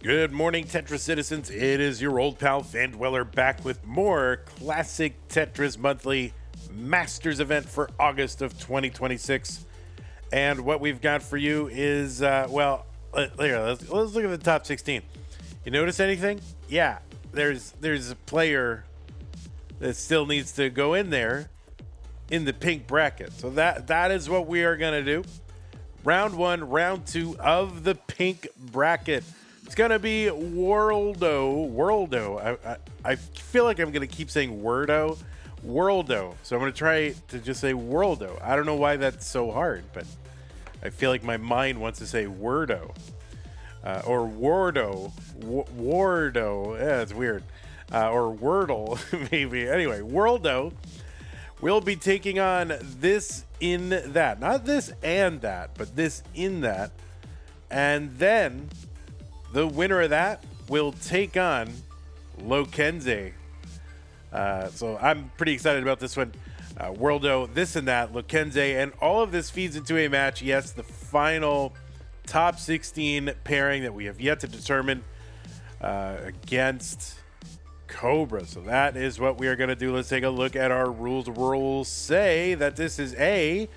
Good morning, Tetris citizens. It is your old pal Fan Dweller back with more classic Tetris monthly Masters event for August of 2026. And what we've got for you is, let's look at the top 16. You notice anything? Yeah, there's a player that still needs to go in there in the pink bracket. So that is what we are going to do. Round one, round two of the pink bracket. It's going to be Worldo. I feel like I'm going to keep saying Worldo. So I'm going to try to just say Worldo. I don't know why that's so hard, but I feel like my mind wants to say Wordo. Or Wardo. Wardo. Yeah, it's weird. Or Wordle, maybe. Anyway, Worldo will be taking on this in that. Not this and that, but this in that. And then the winner of that will take on Lokenze. So I'm pretty excited about this one. Worldo, this and that, Lokenze, and all of this feeds into a match. Yes, the final top 16 pairing that we have yet to determine against Cobra. So that is what we are going to do. Let's take a look at our rules. Rules say that this is a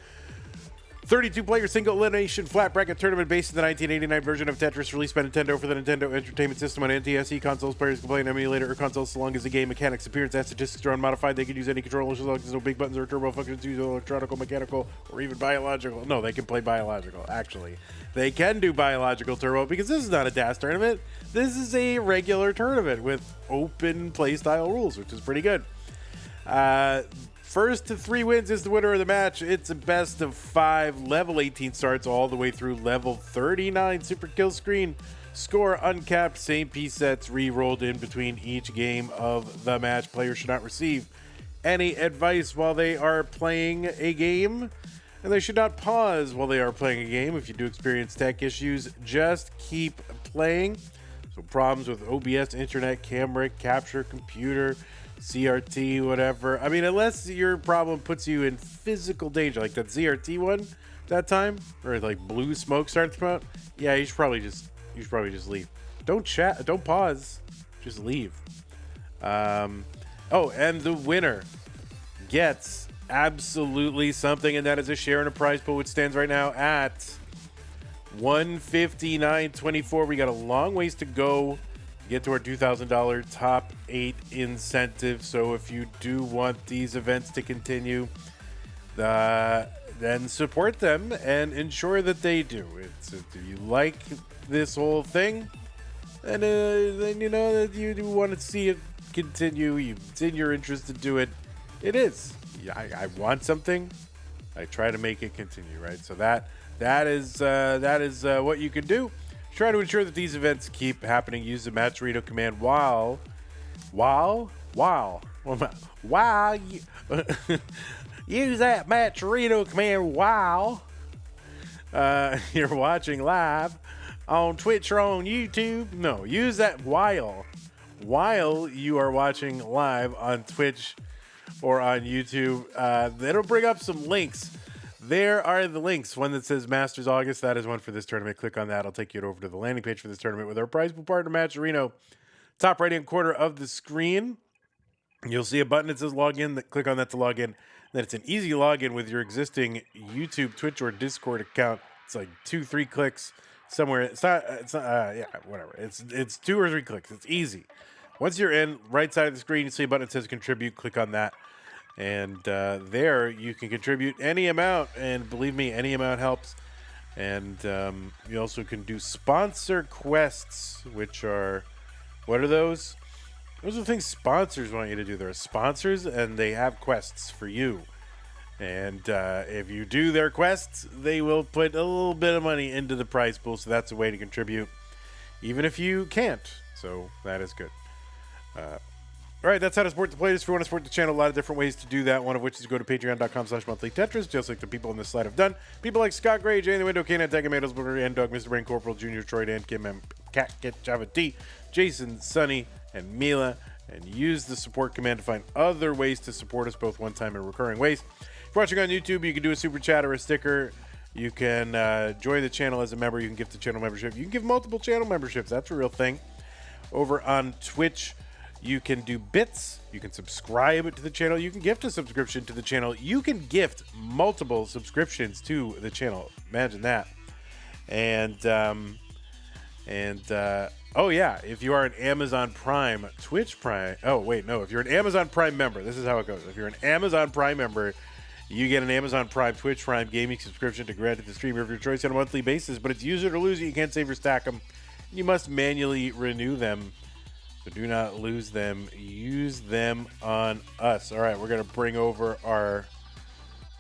32-player single elimination flat bracket tournament based on the 1989 version of Tetris released by Nintendo for the Nintendo Entertainment System on NTSC consoles. Players can play an emulator or console so long as the game mechanics, appearance, and statistics are unmodified. They can use any controllers as long as there's no big buttons or turbo functions, use electronical, mechanical, or even biological. No, they can play biological, actually. They can do biological turbo because this is not a DAS tournament. This is a regular tournament with open playstyle rules, which is pretty good. First to 3 wins is the winner of the match. It's a best of 5. Level 18 starts all the way through level 39. Super kill screen. Score uncapped. Same piece sets re-rolled in between each game of the match. Players should not receive any advice while they are playing a game. And they should not pause while they are playing a game. If you do experience tech issues, just keep playing. So problems with OBS, internet, camera, capture, computer, CRT, whatever. I mean, unless your problem puts you in physical danger, like that ZRT one that time, or like blue smoke starts to come out. Yeah, you should probably just leave. Don't chat. Don't pause. Just leave. Oh, and the winner gets absolutely something, and that is a share in a prize pool, which stands right now at $159.24. We got a long ways to go. Get to our $2,000 top 8 incentive. So if you do want these events to continue, then support them and ensure that they do. If you like this whole thing, then you know that you do want to see it continue. It's in your interest to do it. It is. Yeah, I want something. I try to make it continue, right? So that is what you can do. Try to ensure that these events keep happening. Use the Matcherino command while you, use that Matcherino command while you're watching live on Twitch or on YouTube. No, use that while you are watching live on Twitch or on YouTube. It'll bring up some links. There are the links. One that says Masters August. That is one for this tournament. Click on that. I'll take you over to the landing page for this tournament with our prize pool partner, Matcherino. Top right-hand corner of the screen, you'll see a button that says login. Click on that to log in. Then it's an easy login with your existing YouTube, Twitch, or Discord account. It's like 2-3 clicks somewhere. It's not. Yeah, whatever. It's 2 or 3 clicks. It's easy. Once you're in, right side of the screen, you see a button that says contribute. Click on that. And there you can contribute any amount, and believe me, any amount helps. And you also can do sponsor quests, which are, what are those? Those are the things sponsors want you to do. There are sponsors, and they have quests for you. And if you do their quests, they will put a little bit of money into the prize pool, so that's a way to contribute, even if you can't. So that is good. All right, that's how to support the playlist. If you want to support the channel, a lot of different ways to do that, one of which is to go to patreon.com/monthlytetris, just like the people on this slide have done. People like Scott Gray, Jay in the Window, Kanan, Tagamatos, Booger, and Doug, Mr. Brain, Corporal, Junior, Troy, Dan, Kim, M, Cat, Kit, Java D, Jason, Sonny, and Mila, and use the support command to find other ways to support us, both one-time and recurring ways. If you're watching on YouTube, you can do a super chat or a sticker. You can join the channel as a member. You can gift the channel membership. You can give multiple channel memberships. That's a real thing. Over on Twitch, you can do bits. You can subscribe to the channel. You can gift a subscription to the channel. You can gift multiple subscriptions to the channel. Imagine that. And oh yeah, if you are an Amazon Prime, Twitch Prime. Oh wait, no. If you're an Amazon Prime member, this is how it goes. If you're an Amazon Prime member, you get an Amazon Prime, Twitch Prime gaming subscription to grant to the streamer of your choice on a monthly basis. But it's use it or lose it. You can't save or stack them. You must manually renew them. So do not lose them. Use them on us. All right, we're going to bring over our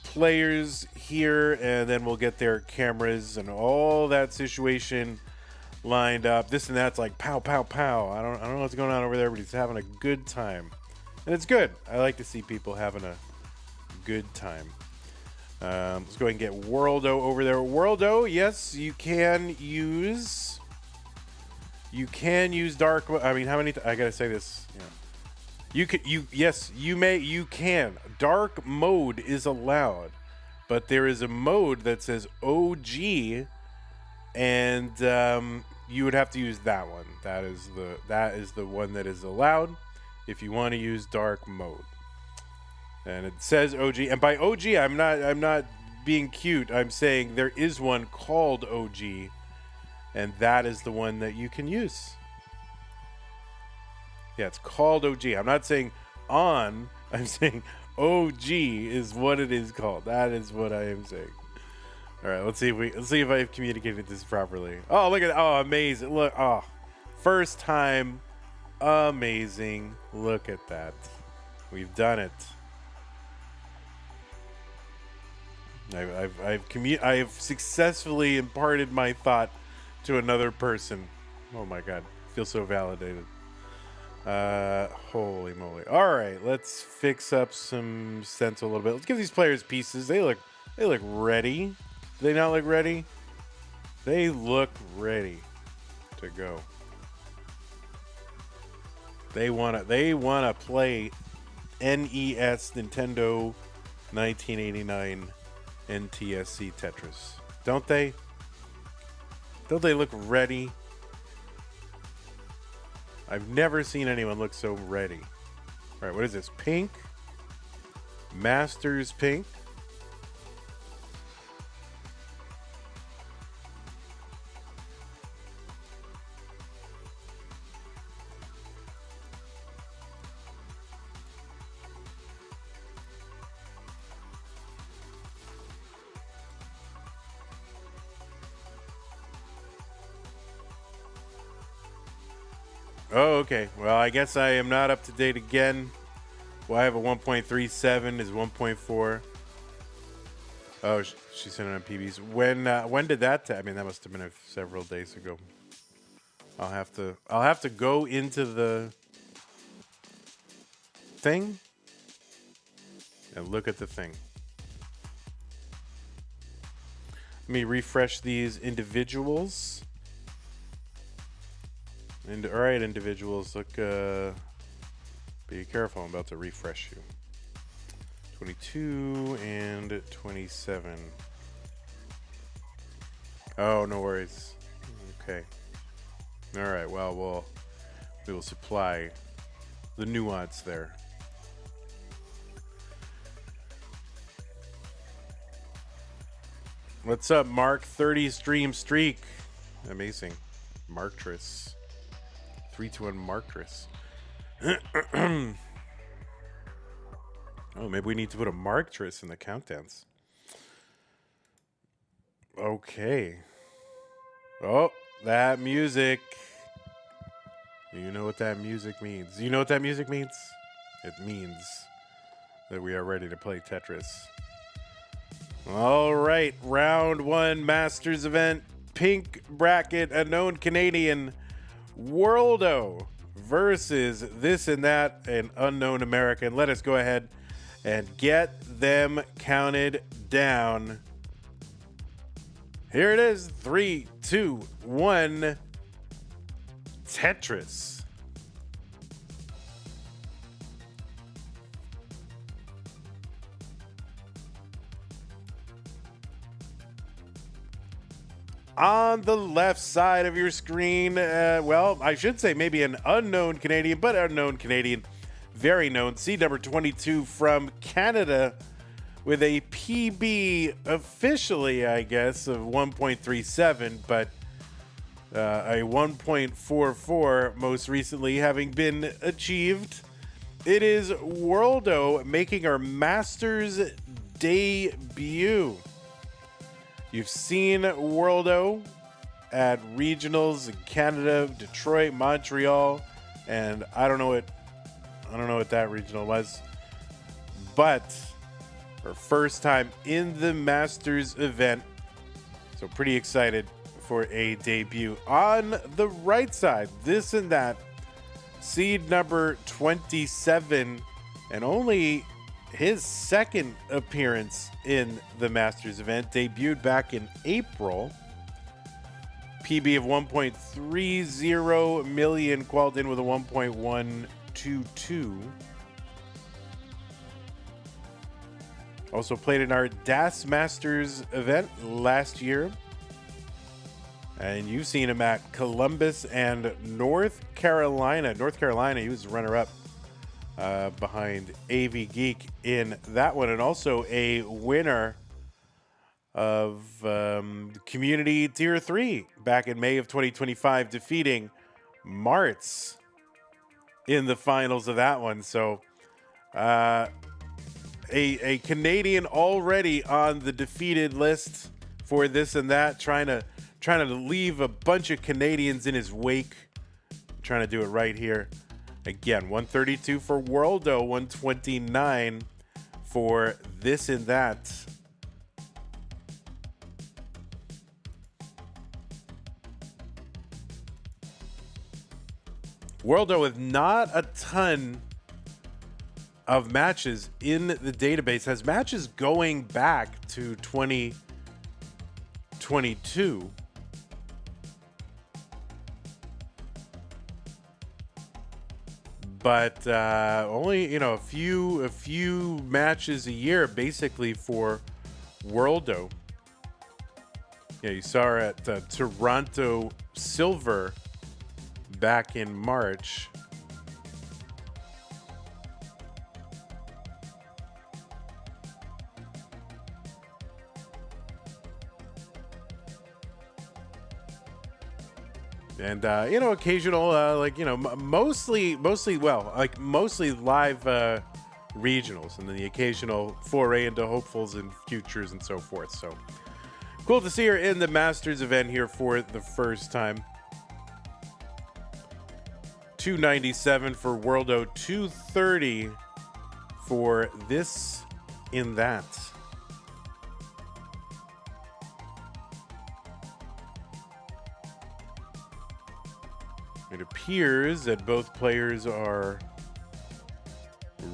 players here, and then we'll get their cameras and all that situation lined up. Thisinthat's like pow, pow, pow. I don't know what's going on over there, but he's having a good time. And it's good. I like to see people having a good time. Let's go ahead and get Worldo over there. Worldo, yes, you can use dark. I mean, how many? I gotta say this. You can. Yes, you may. You can. Dark mode is allowed, but there is a mode that says OG, and you would have to use that one. That is the one that is allowed if you want to use dark mode. And it says OG, and by OG, I'm not being cute. I'm saying there is one called OG. And that is the one that you can use. Yeah, it's called OG. I'm not saying on. I'm saying OG is what it is called. That is what I am saying. All right, let's see if I've communicated this properly. Oh, look at that. Oh, amazing. Look. Oh, first time. Amazing. Look at that. We've done it. I have successfully imparted my thought to another person. Oh my god, I feel so validated. Holy moly. All right, let's fix up some sense a little bit. Let's give these players pieces. They look ready. Do they not look ready? They look ready to go. They wanna play NES Nintendo 1989 NTSC Tetris, don't they? Don't they look ready? I've never seen anyone look so ready. All right, what is this? Pink? Masters Pink? Oh, okay. Well, I guess I am not up to date again. Well, I have a 1.37 is 1.4. Oh, she sent it on PBs. When did that? I mean, that must have been several days ago. I'll have to go into the thing and look at the thing. Let me refresh these individuals. And all right, individuals, look. Be careful, I'm about to refresh you. 22 and 27. Oh, no worries. Okay. All right. Well, we will supply the nuance there. What's up, Mark? 30 stream streak. Amazing. Marktris. 3-1 Marktris. Oh, maybe we need to put a Marktris in the countdowns. Okay. Oh, that music. You know what that music means. You know what that music means? It means that we are ready to play Tetris. All right, round 1 Masters event, pink bracket, unknown Canadian, Worldo versus Thisinthat, an unknown American. Let us go ahead and get them counted down. Here it is, 3, 2, 1, Tetris. On the left side of your screen, well, I should say maybe an unknown Canadian, but unknown Canadian, very known, seed number 22 from Canada with a PB officially, I guess, of 1.37, but a 1.44 most recently having been achieved. It is Worldo making our Masters debut. You've seen Worldo at regionals in Canada, Detroit, Montreal, and I don't know what that regional was. But her first time in the Masters event. So pretty excited for a debut. On the right side, Thisinthat, seed number 27, and only his second appearance in the Masters event, debuted back in April. PB of 1.30 million, qualified in with a 1.122. Also played in our DAS Masters event last year. And you've seen him at Columbus and North Carolina. North Carolina, he was runner-up behind AV Geek in that one, and also a winner of Community Tier 3 back in May of 2025, defeating Martz in the finals of that one. So a Canadian already on the defeated list for Thisinthat, trying to leave a bunch of Canadians in his wake. Trying to do it right here. Again, 132 for Worldo, 129 for Thisinthat. Worldo with not a ton of matches in the database, has matches going back to 2022. But only, a few matches a year, basically, for Worldo. Yeah, you saw her at Toronto Silver back in March. And occasional mostly live regionals, and then the occasional foray into hopefuls and futures and so forth. So cool to see her in the Masters event here for the first time. 297 for Worldo, 230 for this in that. It appears that both players are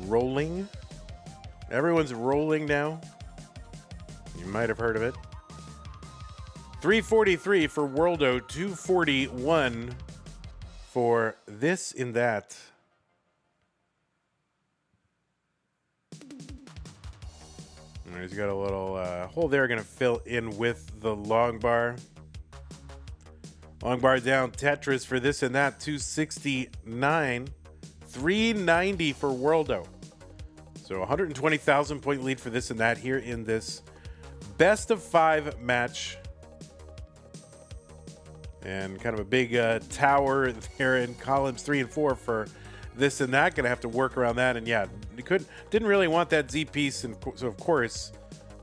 rolling. Everyone's rolling now. You might have heard of it. 343 for Worldo, 241 for this in that. All right, he's got a little hole there. Going to fill in with the long bar. Long bar down, Tetris for this and that, 269. 390 for Worldo. So 120,000 point lead for this and that here in this best of 5 match. And kind of a big tower there in columns 3 and 4 for this and that. Gonna have to work around that. And yeah, didn't really want that Z piece, and so of course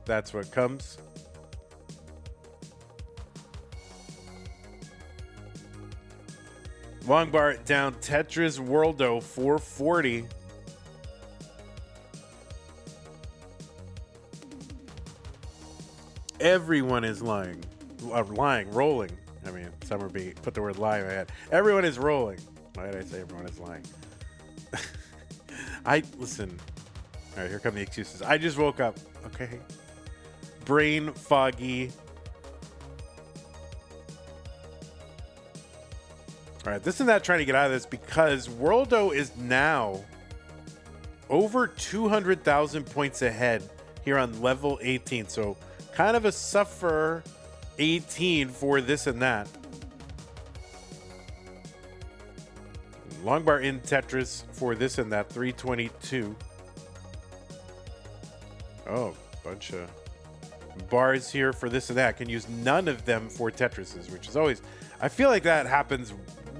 that's what comes. Long bar down, Tetris Worldo 440. Everyone is rolling. I mean, some are being put the word lying in my head. Everyone is rolling. Why did I say everyone is lying? Listen. All right, here come the excuses. I just woke up. Okay. Brain foggy. All right, this and that trying to get out of this because Worldo is now over 200,000 points ahead here on level 18. So kind of a suffer 18 for this and that. Long bar in Tetris for this and that, 322. Oh, bunch of bars here for this and that. Can use none of them for Tetrises, which is always, I feel like that happens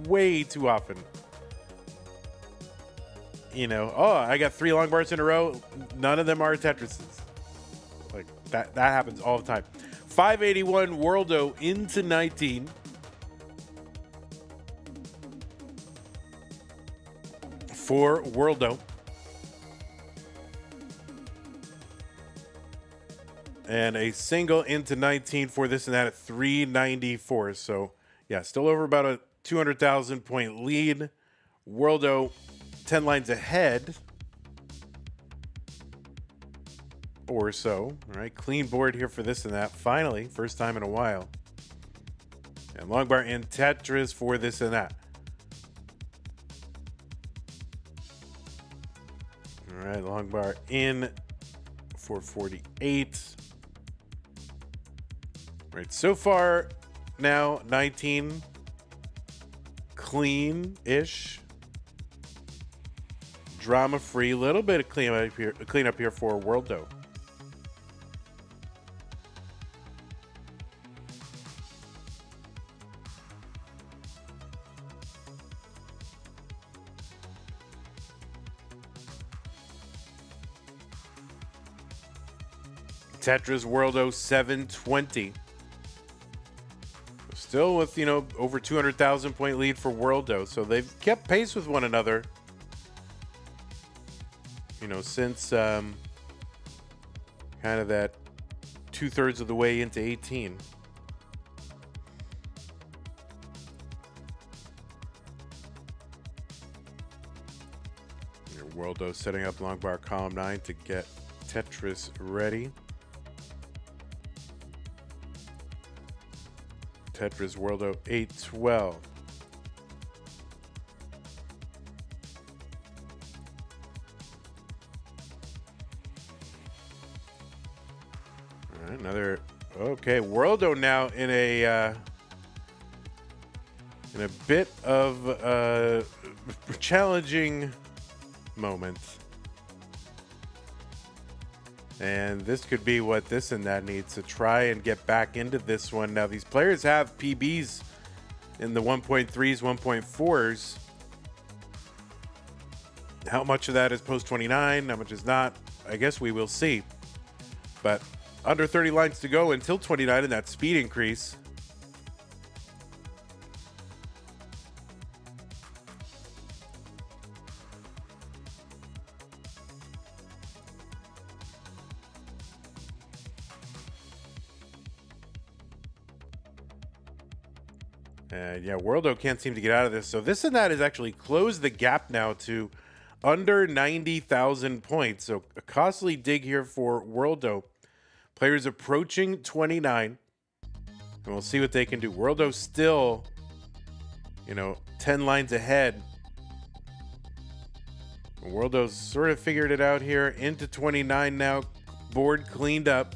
way too often. You know, oh, I got 3 long bars in a row. None of them are Tetrises. Like that happens all the time. 581 Worldo into 19. For Worldo. And a single into 19 for this and that at 394. So, yeah, still over about a 200,000 point lead. Worldo 10 lines ahead. Or so. All right, clean board here for this and that. Finally, first time in a while. And long bar in Tetris for this and that. All right, long bar in 448. All right, so far now 19 clean-ish. Drama-free. Little bit of cleanup here for Worldo. Tetris Worldo 720. Still with, you know, over 200,000 point lead for Worldo. So they've kept pace with one another, you know, since kind of that 2/3 of the way into 18. Worldo setting up long bar column 9 to get Tetris ready. Tetris Worldo 812. All right, another. Okay, Worldo now in a bit of a challenging moment. And this could be what this and that needs to try and get back into this one. Now, these players have PBs in the 1.3s, 1.4s. How much of that is post 29? How much is not? I guess we will see. But under 30 lines to go until 29 and that speed increase. And yeah, Worldo can't seem to get out of this. So Thisinthat has actually closed the gap now to under 90,000 points. So a costly dig here for Worldo. Players approaching 29. And we'll see what they can do. Worldo still, 10 lines ahead. Worldo's sort of figured it out here. Into 29 now. Board cleaned up.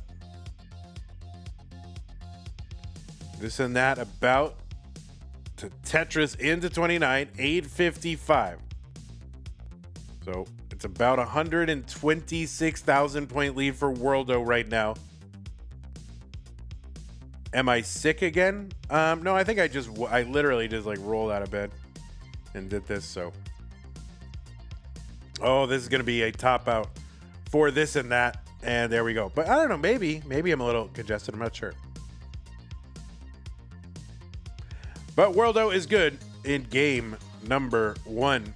Thisinthat about to Tetris into 29. 855. So it's about 126,000 point lead for Worldo right now. Am I sick again? No, I think I literally just like rolled out of bed and did this. So, oh, this is going to be a top out for Thisinthat. And there we go. But I don't know, maybe I'm a little congested. I'm not sure. But Worldo is good in game number 1.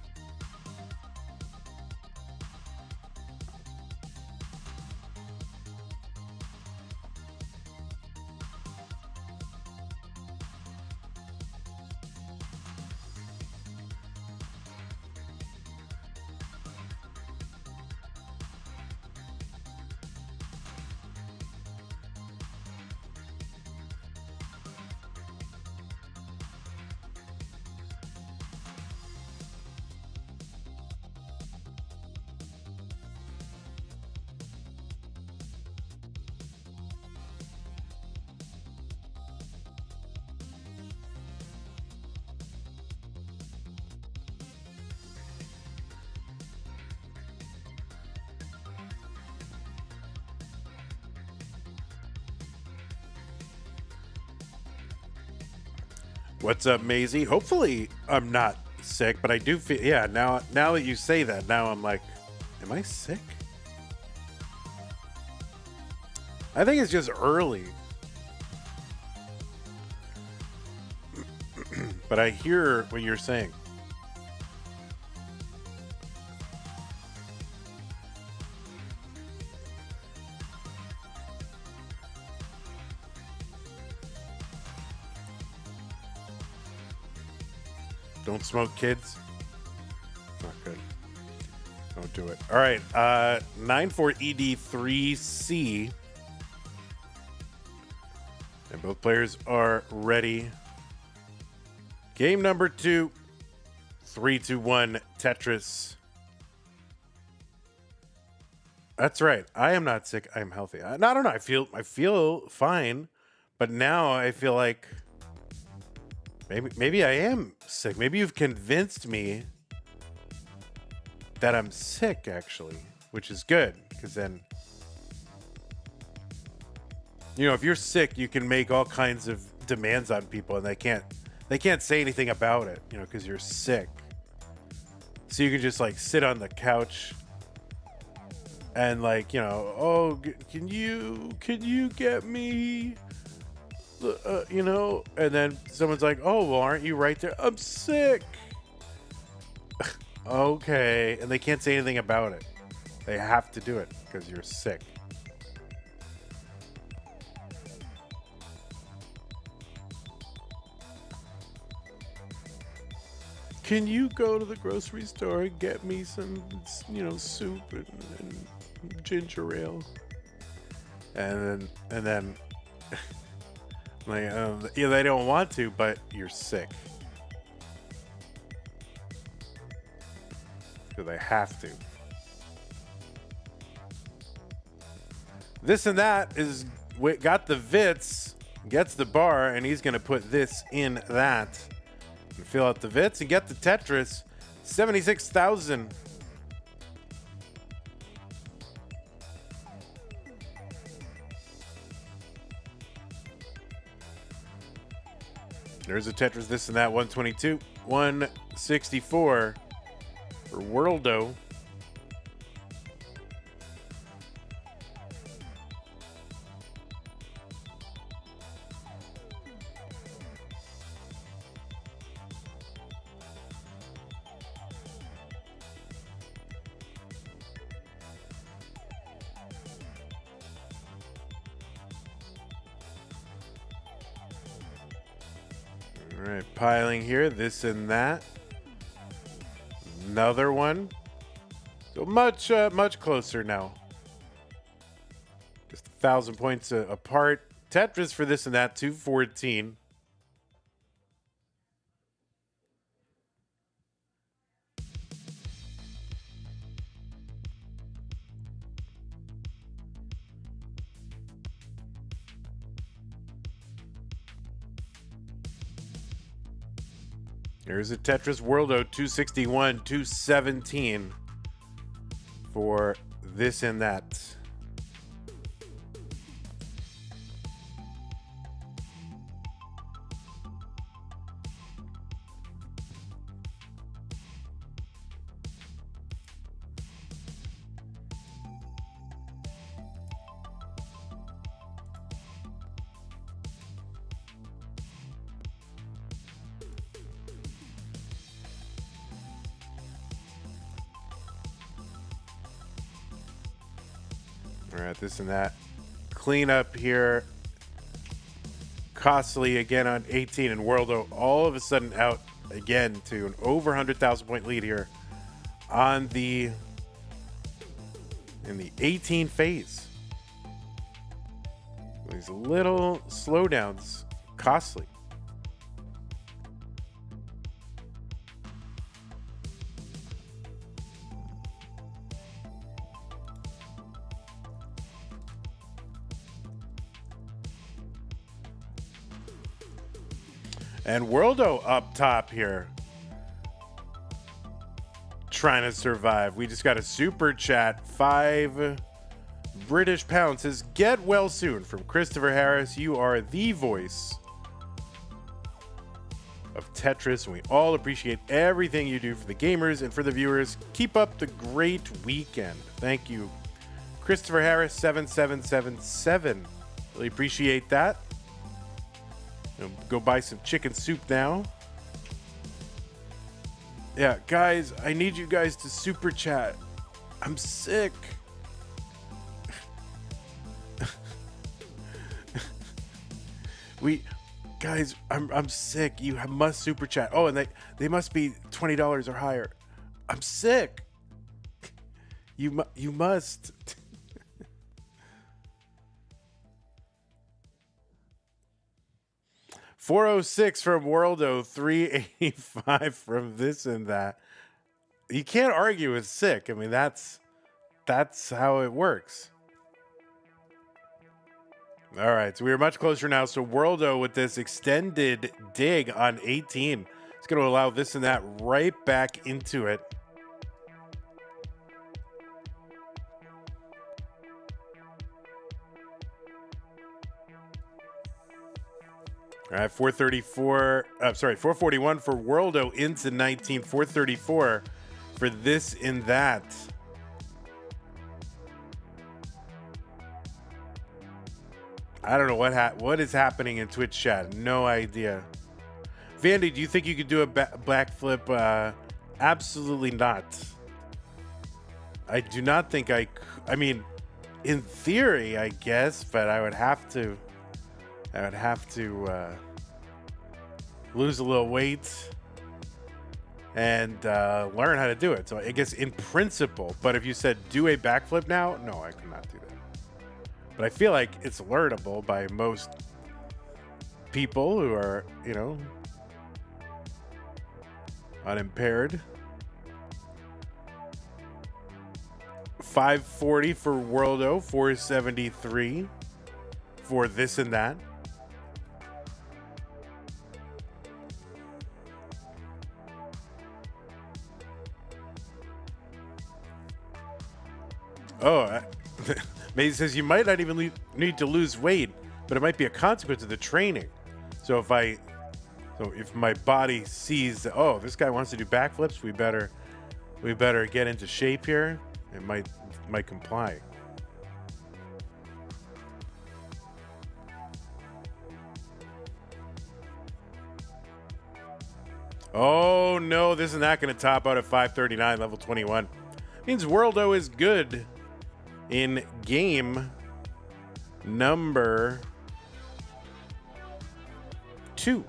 What's up, Maisie? Hopefully I'm not sick, but I do feel, yeah, now that you say that, now I'm like, am I sick? I think it's just early. But I hear what you're saying. Don't smoke, kids. Not good. Don't do it. All right. 9-4-ED-3C. And both players are ready. Game number 2. 3-2-1 Tetris. That's right. I am not sick. I am healthy. I don't know. I feel fine, but now I feel like maybe I am sick. Maybe you've convinced me that I'm sick, actually, which is good, because then, if you're sick, you can make all kinds of demands on people, and they can't say anything about it, because you're sick. So you can just like sit on the couch and like, oh, can you get me? And then someone's like, oh, well, aren't you right there? I'm sick. Okay. And they can't say anything about it. They have to do it because you're sick. Can you go to the grocery store and get me some, soup and ginger ale? And then like, they don't want to, but you're sick. So they have to. Thisinthat is got the Vits, gets the bar, and he's going to put this in that. And fill out the Vits and get the Tetris. 76,000. There's a Tetris, Thisinthat, 122. 164 for Worldo. All right, piling here, this and that. Another one. So much closer now. Just 1,000 points apart. Tetris for this and that, 214. There's a Tetris Worldo 261, 217 for this and that. All right, this and that. Clean up here. Costly again on 18, and Worldo all of a sudden out again to an over 100,000 point lead here on in the 18 phase. These little slowdowns, costly. And Worldo up top here, trying to survive. We just got a super chat, 5 British pounds. Says, get well soon from Christopher Harris. You are the voice of Tetris, and we all appreciate everything you do for the gamers and for the viewers. Keep up the great weekend. Thank you, Christopher Harris 7777. Really appreciate that. Go buy some chicken soup now. Yeah, guys, I need you guys to super chat. I'm sick. Guys, I'm sick. You must super chat. Oh, and they must be $20 or higher. I'm sick. You must. 406 from Worldo, 385 from this and that. You can't argue with sick. I mean, that's how it works. All right, so we are much closer now. So Worldo with this extended dig on 18. It's going to allow this and that right back into it. All right, 441 for Worldo into 19, 434 for this and that. I don't know what is happening in Twitch chat. No idea. Vandy, do you think you could do a backflip? Absolutely not. I do not think I mean, in theory, I guess, but I would have to lose a little weight and learn how to do it. So I guess in principle, but if you said do a backflip now, no, I could not do that. But I feel like it's learnable by most people who are, unimpaired. 540 for Worldo, 473 for this and that. Oh, Maze says you might not even need to lose weight, but it might be a consequence of the training. So if my body sees that, oh, this guy wants to do backflips, we better get into shape here. It might comply. Oh no, this is not going to top out at 539, level 21. Means Worldo is good in game number 2.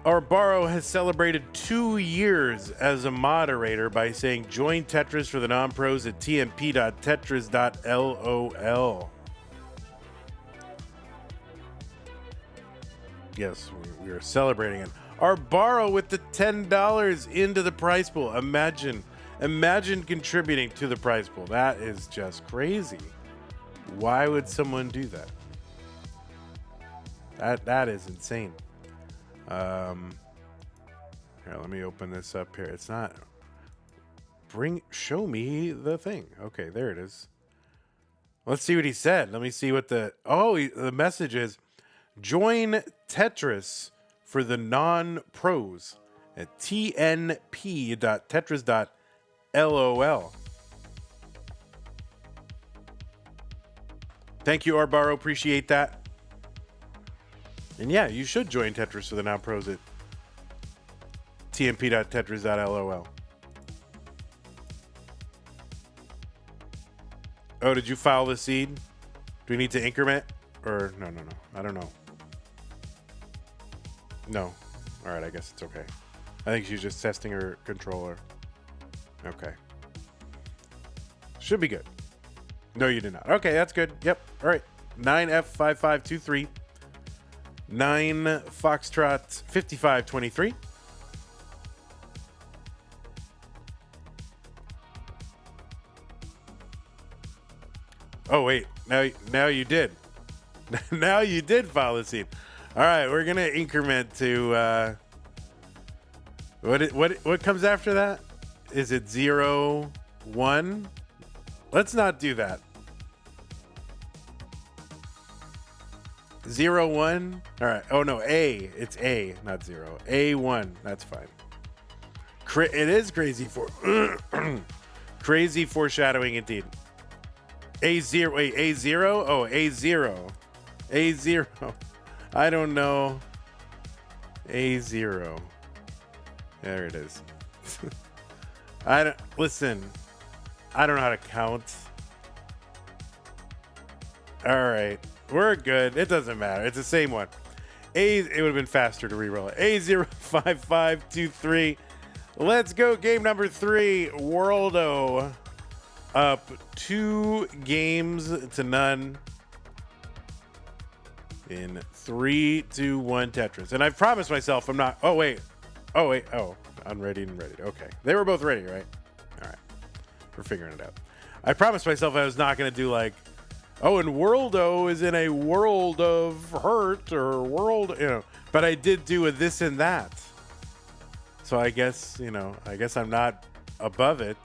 Arbaro has celebrated 2 years as a moderator by saying, join Tetris for the non-pros at tmp.tetris.lol. Yes, we are celebrating it. Arbaro with the $10 into the prize pool. Imagine contributing to the prize pool. That is just crazy. Why would someone do that? That is insane. Here, let me open this up here. It's not show me the thing. Okay, there it is. Let's see what he said. Let me see what the message is. Join Tetris for the non-pros at tnp.tetris.lol. Thank you, Arbaro. Appreciate that. And yeah, you should join Tetris for the non-pros at tmp.tetris.lol. Oh, did you file the seed? Do we need to increment? Or no. I don't know. No. All right, I guess it's okay. I think she's just testing her controller. Okay. Should be good. No, you did not. Okay, that's good. Yep. All right. 9F5523. 9 Foxtrot 5523. Oh wait, now you did. Now you did file the seed. All right, we're gonna increment to what comes after that? Is it 0, 1? Let's not do that. 0, 1. All right. Oh no, A. It's A, not 0. A1. That's fine. It is crazy for crazy foreshadowing indeed. A0. Wait, A0. Oh, A0. A0. I don't know. A0. There it is. Listen. I don't know how to count. All right. We're good. It doesn't matter. It's the same one. It would have been faster to re-roll it. A05523. Let's go. Game number 3. Worldo up 2 games to none in 3, 2, 1 Tetris. And I've promised myself I'm not. Oh, wait. Oh, I'm ready and ready. Okay. They were both ready, right? All right. We're figuring it out. I promised myself I was not going to do like, oh, and Worldo is in a world of hurt or world, but I did do a this and that. So I guess, I'm not above it.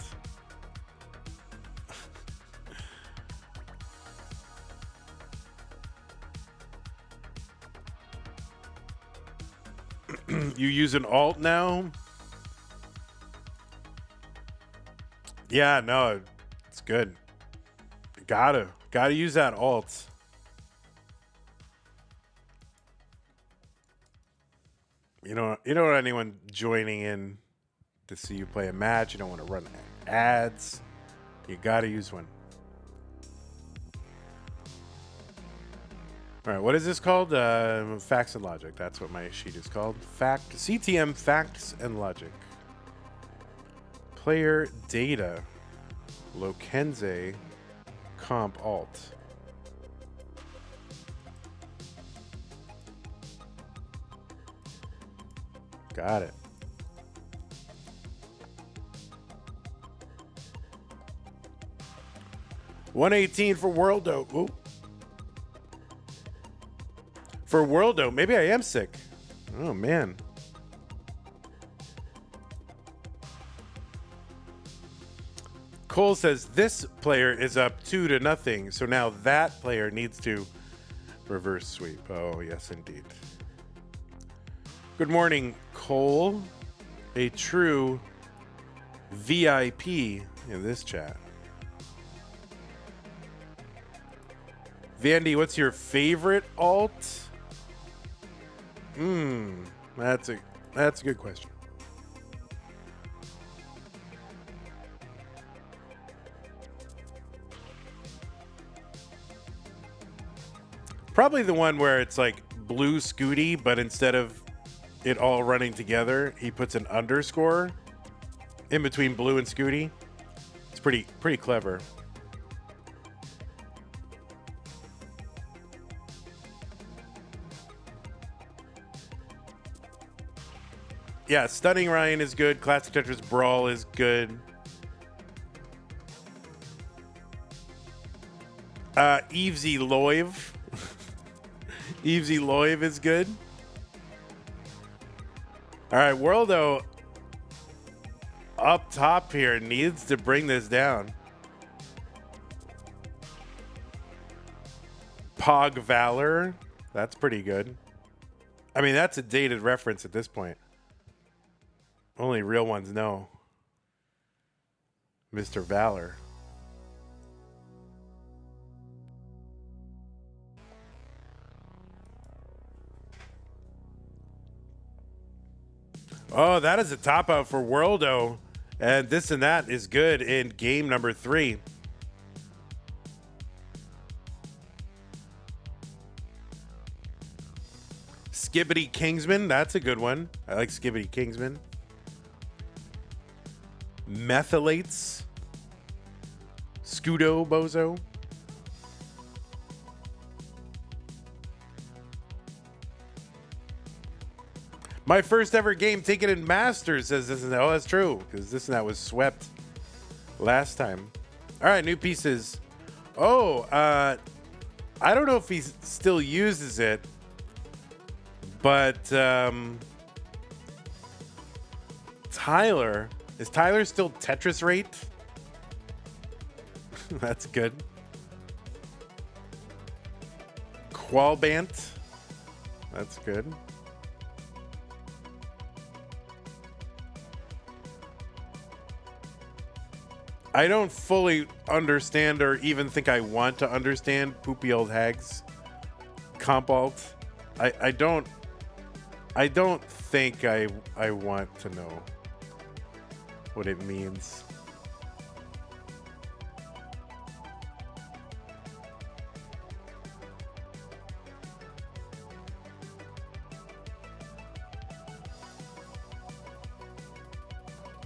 You use an alt now? Yeah, no, it's good. Gotta use that alt. You don't want anyone joining in to see you play a match. You don't want to run ads. You gotta use one. All right, what is this called? Facts and Logic. That's what my sheet is called. CTM Facts and Logic. Player data. Lokenze. Comp alt. Got it. $118 for Worldo. Ooh. For Worldo, maybe I am sick. Oh man. Cole says this player is up 2-0, so now that player needs to reverse sweep. Oh, yes, indeed. Good morning, Cole. A true VIP in this chat. Vandy, what's your favorite alt? That's a good question. Probably the one where it's like blue Scooty, but instead of it all running together, he puts an underscore in between Blue and Scooty. It's pretty clever. Yeah, Stunning Ryan is good. Classic Tetris Brawl is good. Evesy Loiv. Evesy Loiv is good. All right, Worldo up top here needs to bring this down. Pog Valor. That's pretty good. I mean, that's a dated reference at this point. Only real ones know. Mr. Valor. Oh, that is a top out for Worldo. And Thisinthat is good in game number 3. Skibbity Kingsman. That's a good one. I like Skibbity Kingsman. Methylates. Scudo Bozo. My first ever game taken in Masters, says Thisinthat. Oh, that's true, because Thisinthat was swept last time. All right, new pieces. Oh, I don't know if he still uses it, but Tyler. Is Tyler still Tetris rate? That's good. Qualbant. That's good. I don't fully understand or even think I want to understand Poopy Old Hag's comp alt. I don't think I want to know what it means.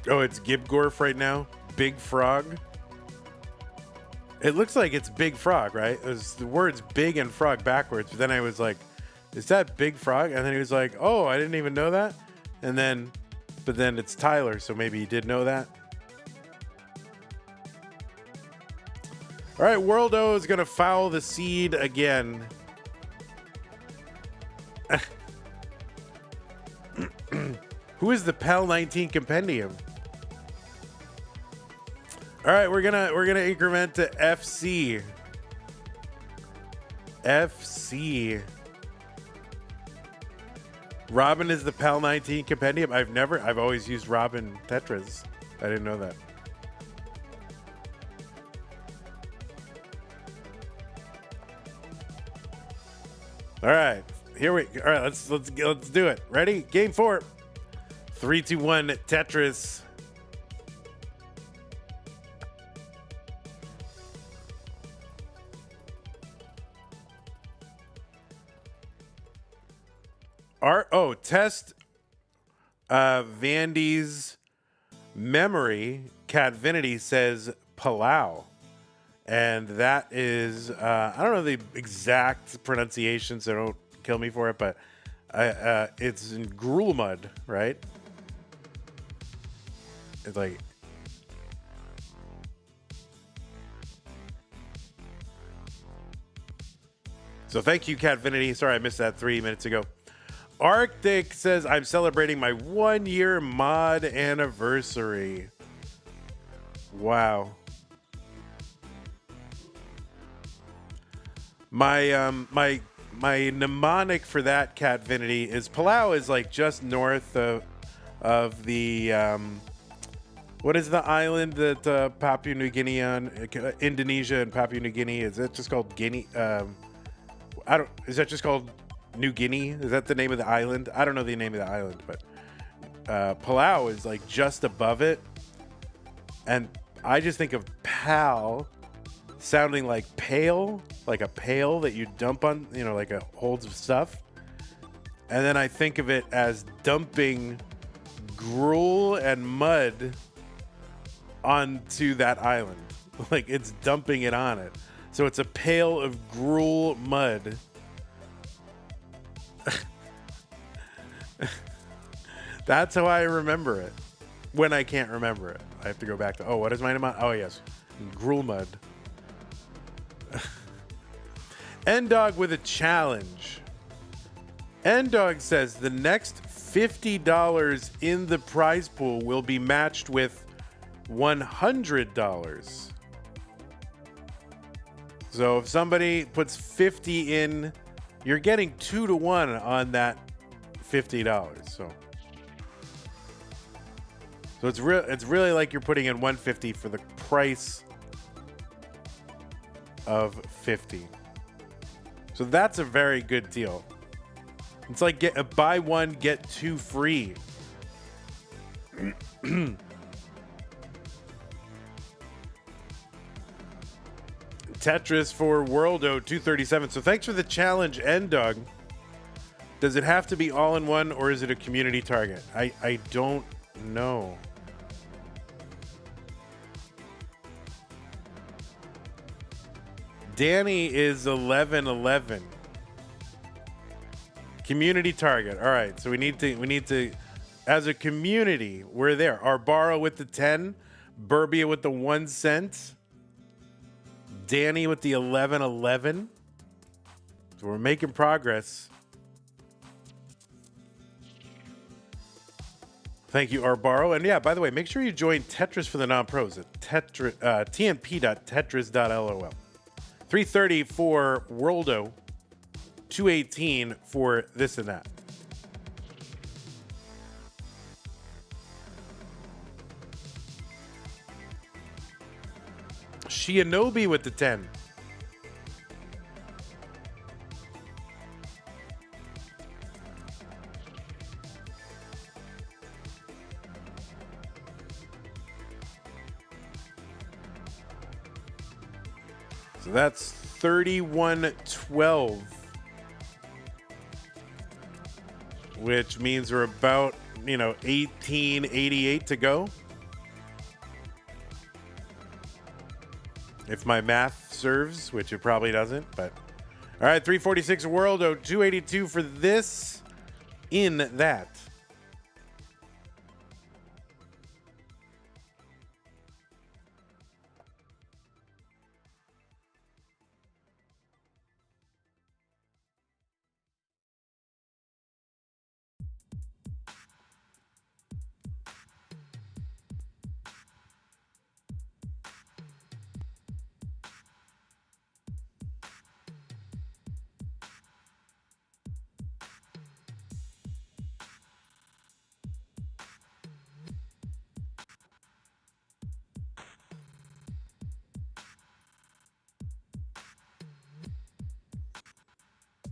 Oh, it's Gibgorf right now. Big Frog. It looks like it's Big Frog, right? It was the words big and frog backwards. But then I was like, is that Big Frog? And then he was like, oh, I didn't even know that. And then, but then it's Tyler, so maybe he did know that. All right, Worldo is going to foul the seed again. Who is the PAL 19 compendium? All right, we're gonna increment to FC. FC. Robin is the PAL 19 compendium. I've always used Robin Tetris. I didn't know that. All right, all right, let's do it. Ready? Game 4. 3, 2, 1, Tetris. Test Vandy's memory. Catvinity says Palau. And that is, I don't know the exact pronunciation, so don't kill me for it, but it's in Gruel Mud, right? It's like... So thank you, Catvinity. Sorry, I missed that 3 minutes ago. Arctic says, I'm celebrating my 1-year mod anniversary. Wow. My mnemonic for that, Catvinity, is Palau is like just north of the what is the island that Papua New Guinea on? Indonesia and Papua New Guinea, is it just called Guinea? Is that just called New Guinea? Is that the name of the island? I don't know the name of the island, but Palau is like just above it. And I just think of pal sounding like pail, like a pail that you dump on, like a holds of stuff. and then I think of it as dumping gruel and mud onto that island. Like it's dumping it on it. So it's a pail of gruel mud. That's how I remember it. When I can't remember it, I have to go back to, what is my name? Oh, yes. Gruel mud. N-Dog with a challenge. N-Dog says the next $50 in the prize pool will be matched with $100. So if somebody puts 50 in, you're getting 2-to-1 on that $50. So it's really like you're putting in 150 for the price of 50. So that's a very good deal. It's like buy one, get two free. Tetris for Worldo 237. So thanks for the challenge, N-Dog. Does it have to be all in one, or is it a community target? I don't know. Danny is 1111. Community target. All right, so we need to as a community, we're there. Arbaro with the 10, Burbia with the 1 cent, Danny with the 1111. So we're making progress. Thank you, Arbaro. And yeah, by the way, make sure you join Tetris for the non-pros at tnp.tetris.lol. 330 for Worldo, 218 for Thisinthat. Shianobi with the 10. So that's 3112, which means we're about, 1888 to go. If my math serves, which it probably doesn't, but all right, 346 Worldo, 282 for this in that.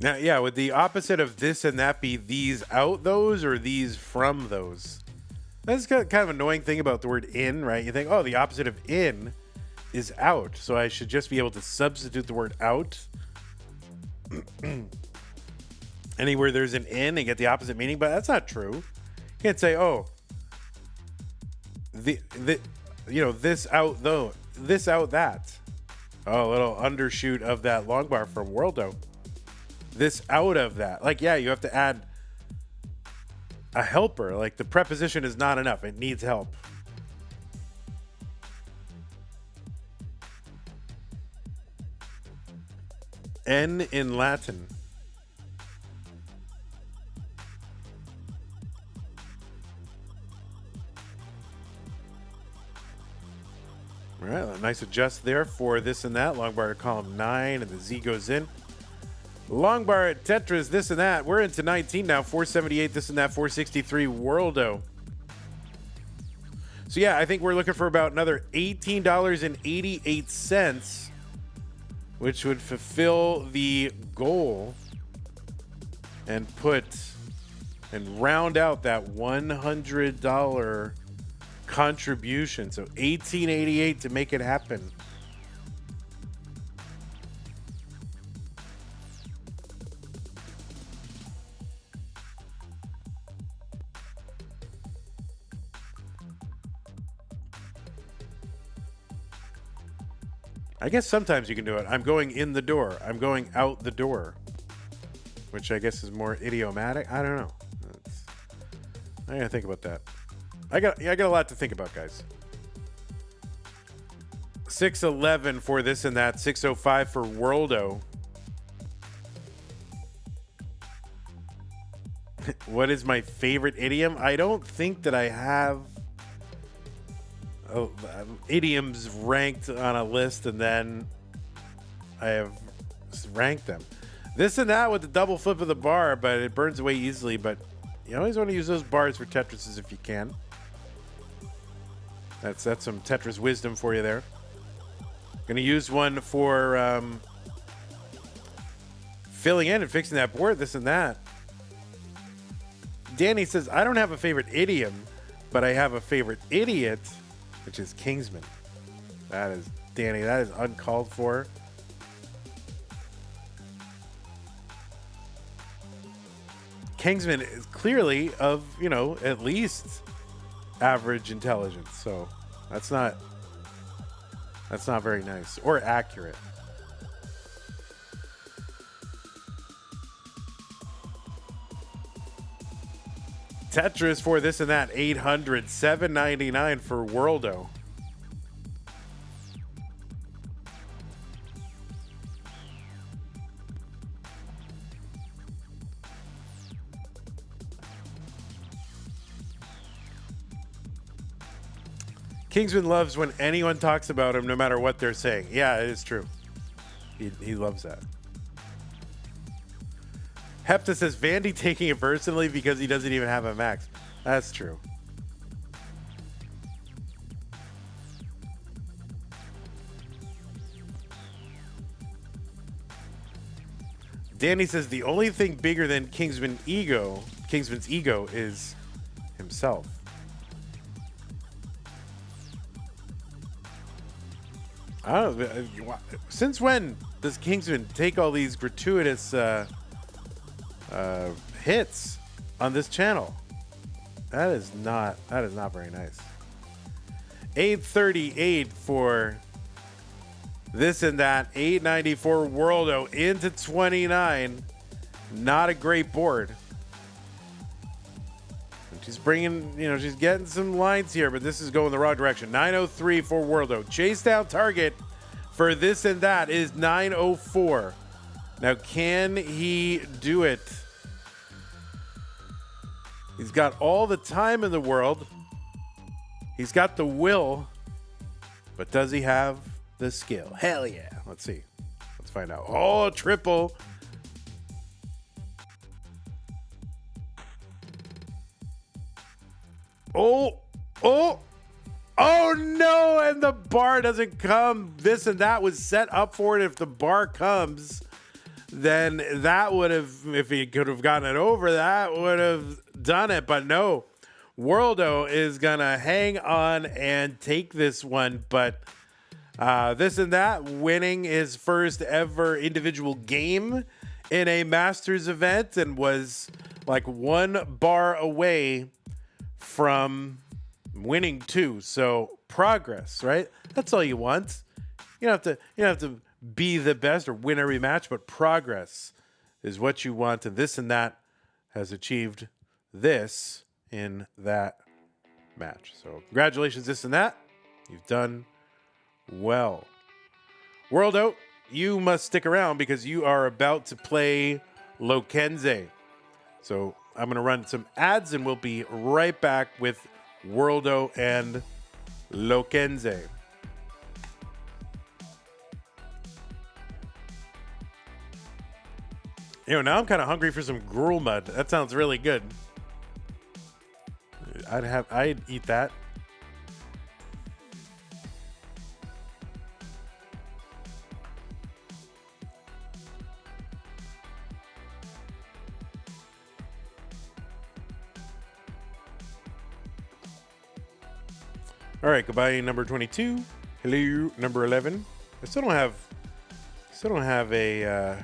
Now, yeah, would the opposite of this and that be these out those or these from those? That's kind of annoying thing about the word in, right? You think, the opposite of in is out. So I should just be able to substitute the word out anywhere there's an in and get the opposite meaning, but that's not true. You can't say, this out though, this out that. A little undershoot of that long bar from Worldo. This out of that. Like, yeah, you have to add a helper. Like, the preposition is not enough. It needs help. N in Latin. All right, a nice adjust there for this and that. Long bar to column 9, and the Z goes in. Long bar at Tetris, this and that. We're into 19 now. 478, this and that. 463 Worldo. So yeah, I think we're looking for about another $18.88, which would fulfill the goal and round out that $100 contribution. So $18.88 to make it happen. I guess sometimes you can do it. I'm going in the door. I'm going out the door. Which I guess is more idiomatic. I don't know. I gotta think about that. I got a lot to think about, guys. 611 for this and that. 605 for Worldo. What is my favorite idiom? I don't think that I have idioms ranked on a list and then I have ranked them. This and that with the double flip of the bar, but it burns away easily. But you always want to use those bars for Tetrises if you can. That's some Tetris wisdom for you there. Gonna use one for filling in and fixing that board, this and that. Danny says, I don't have a favorite idiom, but I have a favorite idiot, which is Kingsman. That is, Danny, that is uncalled for. Kingsman is clearly of, you know, at least average intelligence. So that's not very nice or accurate. Tetris for this and that, 800, $7.99 for Worldo. Kingsman loves when anyone talks about him, no matter what they're saying. Yeah, it is true. He loves that. Hepta says, Vandy taking it personally because he doesn't even have a max. That's true. Danny says, the only thing bigger than Kingsman's ego is himself. I don't know. Since when does Kingsman take all these gratuitous hits on this channel? That is not very nice. 838 for this and that. 894 Worldo into 29. Not a great board. And she's bringing, she's getting some lines here, but this is going the wrong direction. 903 for Worldo. Chase down target for this and that is 904. Now, can he do it? He's got all the time in the world. He's got the will. But does he have the skill? Hell yeah. Let's see. Let's find out. Oh, triple. Oh no, and the bar doesn't come. This and that was set up for it. If the bar comes, then that would have, if he could have gotten it over, that would have done it. But no, Worldo is gonna hang on and take this one. But this and that, winning his first ever individual game in a Masters event, and was like one bar away from winning two. So progress, right? That's all you want. You don't have to be the best or win every match, but progress is what you want. And this and that has achieved this in that match. So congratulations, this and that. You've done well. Worldo, you must stick around because you are about to play Lokenze. So I'm going to run some ads and we'll be right back with Worldo and Lokenze. Now I'm kind of hungry for some gruel mud. That sounds really good. I'd eat that. All right, goodbye, number 22. Hello, number 11. I still don't have a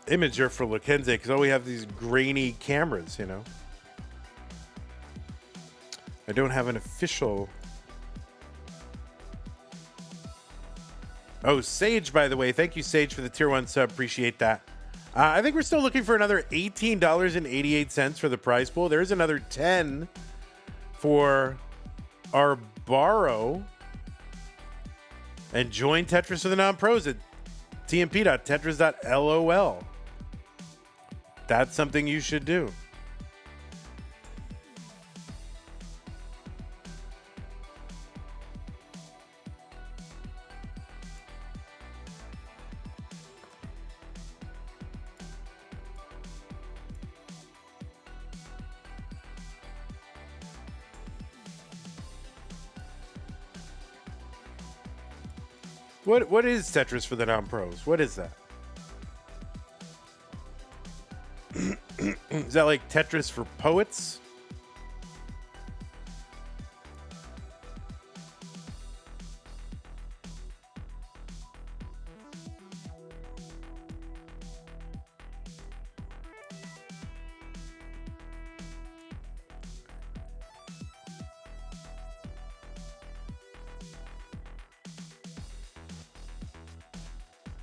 imager for Lokenze because all we have these grainy cameras, I don't have an official Oh, Sage, by the way. Thank you, Sage, for the tier 1 sub. Appreciate that. I think we're still looking for another $18.88 for the prize pool. There's another 10 for our borrow. And join Tetris for the non-pros at tmp.tetris.lol. That's something you should do. What is Tetris for the non-pros? What is that? Is that like Tetris for poets?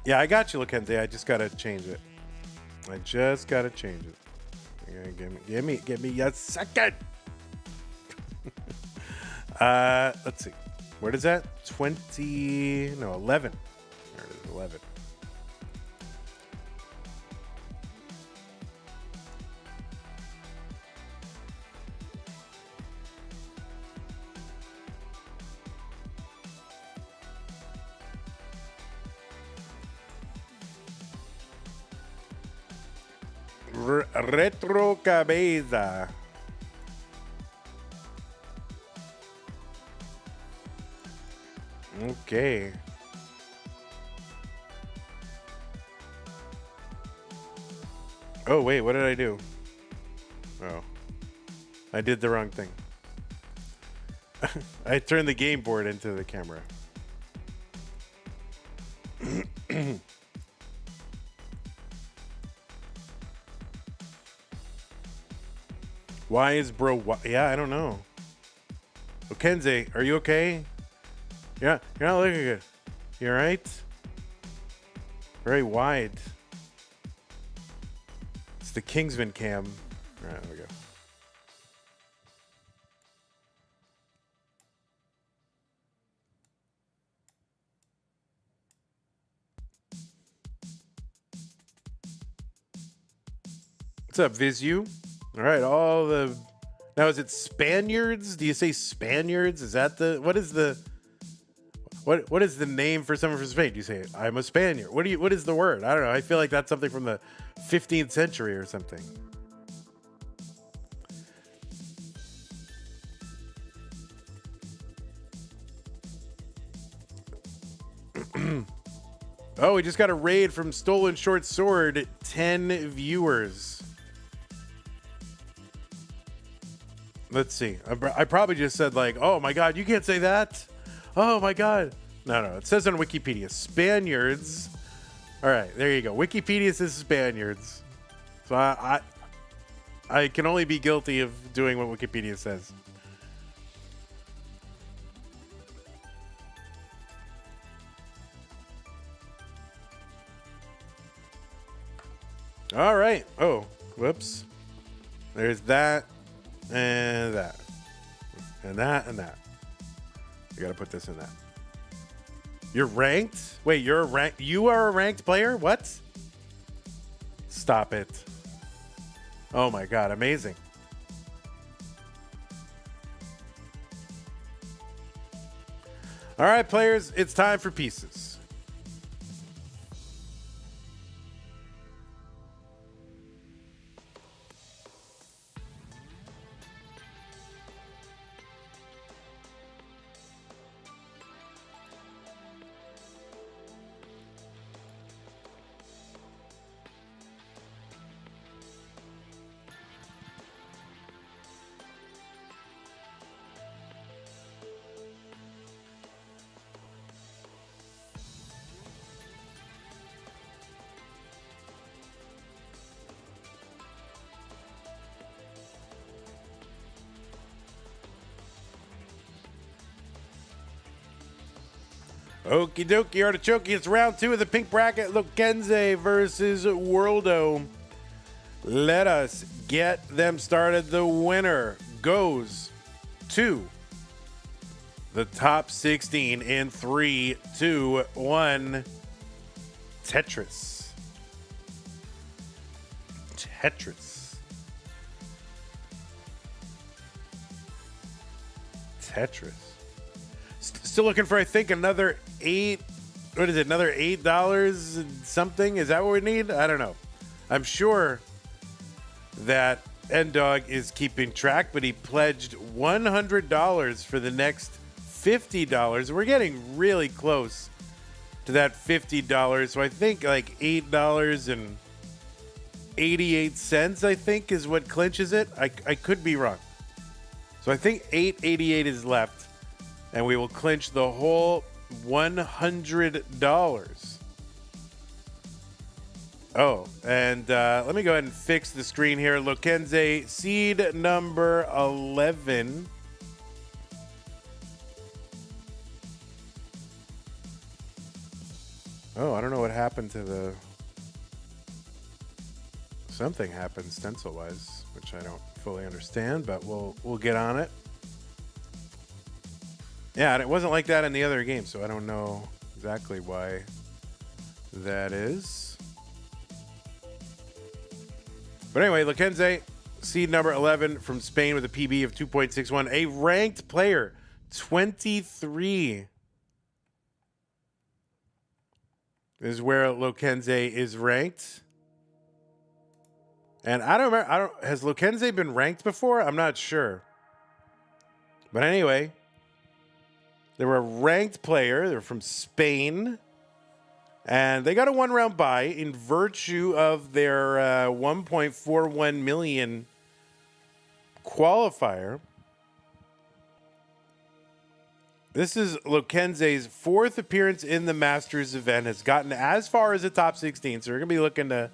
Yeah, I got you, Lokenze. I just gotta change it. Give me a second. Let's see. Where is that? 11. There it is, 11. Retro cabeza. Okay. Oh, wait, what did I do? Oh. I did the wrong thing. I turned the game board into the camera. Why is bro? Yeah, I don't know. Lokenze, are you okay? Yeah, you're not looking good. You all right? Very wide. It's the Kingsman cam. All right, there we go. What's up, Vizu? All right, all the... Now, is it Spaniards? Do you say Spaniards? Is that the... What is the... What is the name for someone from Spain? Do you say, I'm a Spaniard? What is the word? I don't know. I feel like that's something from the 15th century or something. Oh, we just got a raid from Stolen Short Sword. 10 viewers. Let's see. I probably just said like, oh my God, you can't say that. Oh my God. No. It says on Wikipedia, Spaniards. All right, there you go. Wikipedia says Spaniards. So I can only be guilty of doing what Wikipedia says. All right. Oh, whoops. There's that and that and that and that. I gotta put this in that. You're ranked? Wait, you are a ranked player? What? Stop it. Oh my God, amazing. All right, players, it's time for pieces. Okie dokie, artichoke. It's round 2 of the pink bracket. Lokenze versus Worldo. Let us get them started. The winner goes to the top 16 in 3, 2, 1. Tetris. Tetris. Tetris. Still looking for, I think, another another $8 and something? Is that what we need? I don't know. I'm sure that N-Dog is keeping track, but he pledged $100 for the next $50. We're getting really close to that $50. So I think like $8.88, I think, is what clinches it. I could be wrong. So I think $8.88 is left, and we will clinch the whole $100. Oh, and let me go ahead and fix the screen here. Lokenze, seed number 11. Oh, I don't know what happened to the... Something happened stencil-wise, which I don't fully understand, but we'll get on it. Yeah, and it wasn't like that in the other game, so I don't know exactly why that is. But anyway, Lokenze, seed number 11 from Spain with a PB of 2.61. A ranked player, 23 is where Lokenze is ranked. And I don't remember, has Lokenze been ranked before? I'm not sure. But anyway, they were a ranked player. They're from Spain. And they got a one-round bye in virtue of their 1.41 million qualifier. This is Lokenze's 4th appearance in the Masters event. Has gotten as far as the top 16. So we're going to be looking to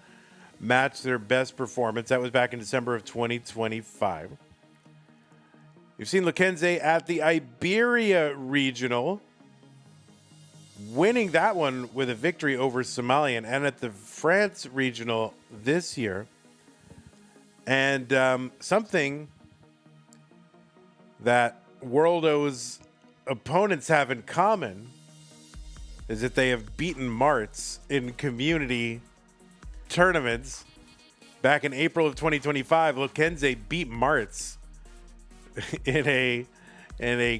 match their best performance. That was back in December of 2025. You've seen Lokenze at the Iberia Regional, winning that one with a victory over Somalian, and at the France Regional this year. And something that Worldo's opponents have in common is that they have beaten Marts in community tournaments. Back in April of 2025, Lokenze beat Marts in a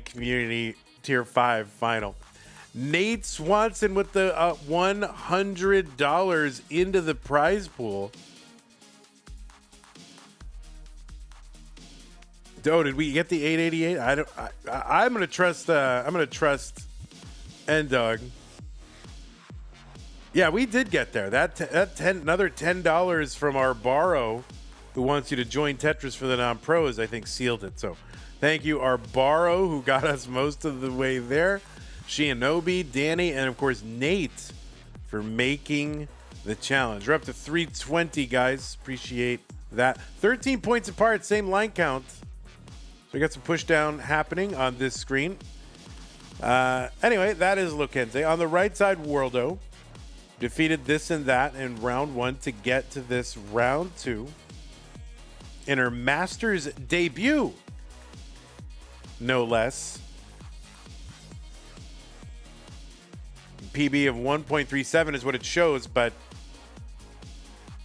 community tier 5 final. Nate Swanson with the $100 into the prize pool. Oh, did we get the 888? I'm gonna trust. I'm gonna trust N-Dog. Yeah, we did get there. Another $10 from our borrow, who wants you to join Tetris for the non-pros, I think sealed it. So thank you, our borrow, who got us most of the way there. Shianobi, Danny, and of course Nate for making the challenge. We're up to 320, guys. Appreciate that. 13 points apart, same line count. So we got some push down happening on this screen. Anyway, that is Lokenze. On the right side, Worldo defeated Thisinthat in round 1 to get to this round 2 in her Masters debut, no less. PB of 1.37 is what it shows, but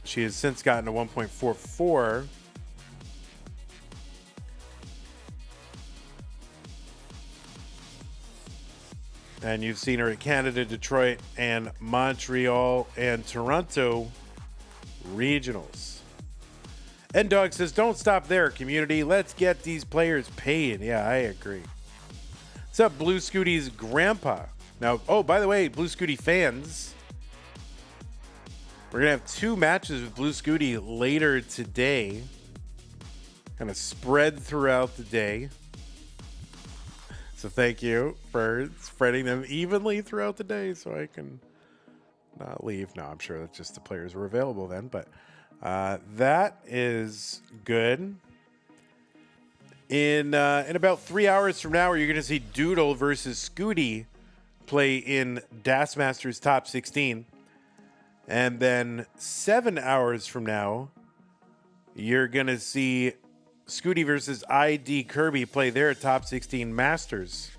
she has since gotten to 1.44. And you've seen her at Canada, Detroit, and Montreal, and Toronto regionals. N-Dog says, don't stop there, community. Let's get these players paid. Yeah, I agree. What's up, Blue Scooty's grandpa? Now, oh, by the way, Blue Scooty fans, we're going to have 2 matches with Blue Scooty later today. Kind of spread throughout the day. So thank you for spreading them evenly throughout the day so I can not leave. No, I'm sure that's just the players were available then, but that is good. In about 3 hours from now, you're going to see Doodle versus Scooty play in Das Masters Top 16. And then 7 hours from now, you're going to see Scooty versus ID Kirby play their Top 16 Masters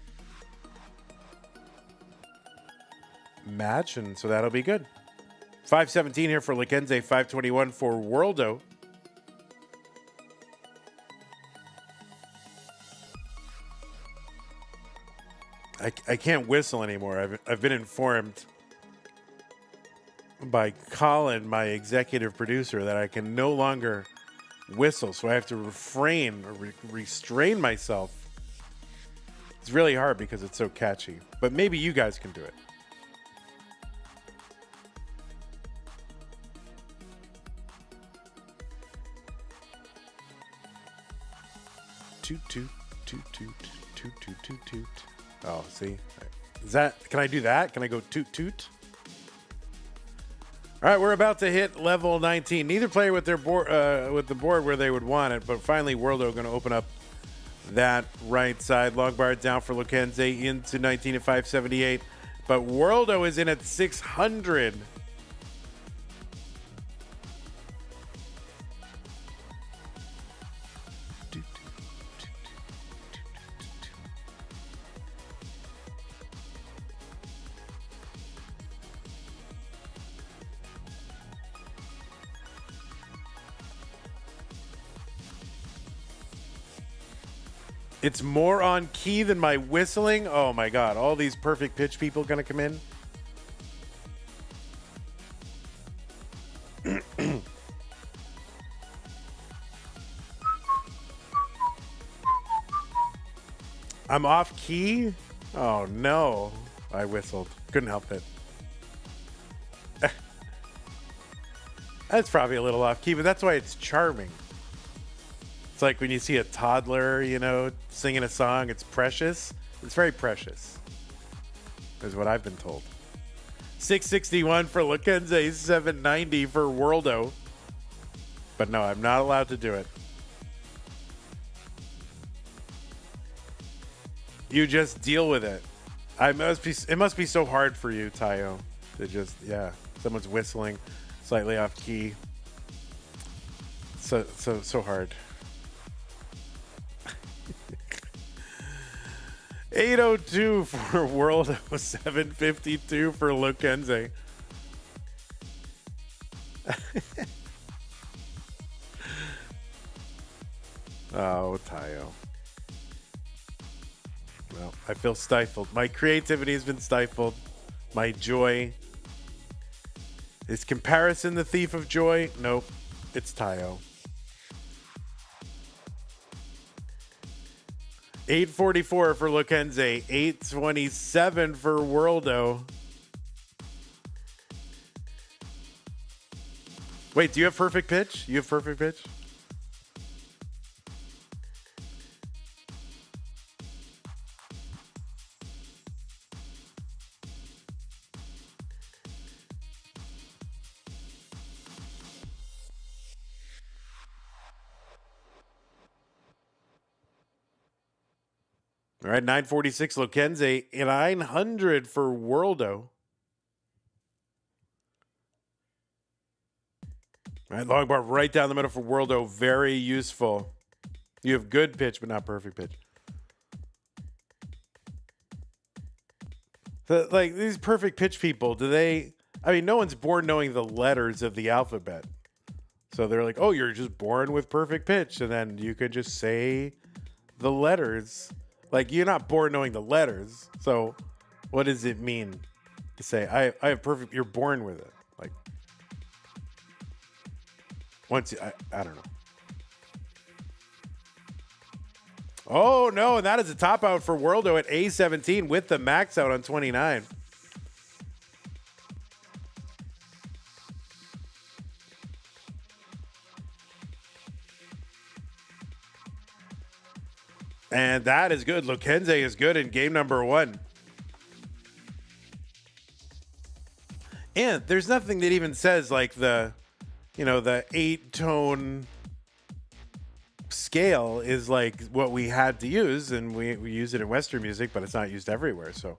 match. And so that'll be good. 517 here for Lokenze, 521 for Worldo. I can't whistle anymore. I've been informed by Colin, my executive producer, that I can no longer whistle, so I have to refrain or restrain myself. It's really hard because it's so catchy, but maybe you guys can do it. Toot toot toot toot toot toot toot toot. Oh, see? Is that, can I do that? Can I go toot toot? All right, we're about to hit level 19. Neither player with their board, with the board where they would want it, but finally Worldo going to open up that right side. Long bar down for Lokenze into 19 at 578, but Worldo is in at 600. It's more on key than my whistling. Oh my God, all these perfect pitch people gonna come in. I'm off key? Oh no, I whistled. Couldn't help it. That's probably a little off key, but that's why it's charming. It's like when you see a toddler, you know, singing a song, it's precious. It's very precious, is what I've been told. 661 for Lokenze, 790 for Worldo. But no, I'm not allowed to do it. You just deal with it. It must be so hard for you, Tayo, to just, yeah. Someone's whistling slightly off key. So hard. 802 for Worldo, 752 for Lokenze. Oh, Tayo. Well, I feel stifled. My creativity has been stifled. My joy. Is comparison the thief of joy? Nope. It's Tayo. 844 for Lokenze, 827 for Worldo. Wait, do you have perfect pitch? You have perfect pitch? All right, 946 Lokenze, 900 for Worldo. All right, long bar right down the middle for Worldo. Very useful. You have good pitch, but not perfect pitch. So, like, these perfect pitch people, do they... I mean, no one's born knowing the letters of the alphabet. So they're like, oh, you're just born with perfect pitch. And then you can just say the letters... Like, you're not born knowing the letters. So what does it mean to say, I have perfect, you're born with it? Like, once you, I don't know. Oh, no. And that is a top out for Worldo at A17 with the max out on 29. And that is good. Lokenze is good in game number 1. And there's nothing that even says like the 8-tone scale is like what we had to use, and we use it in Western music, but it's not used everywhere. So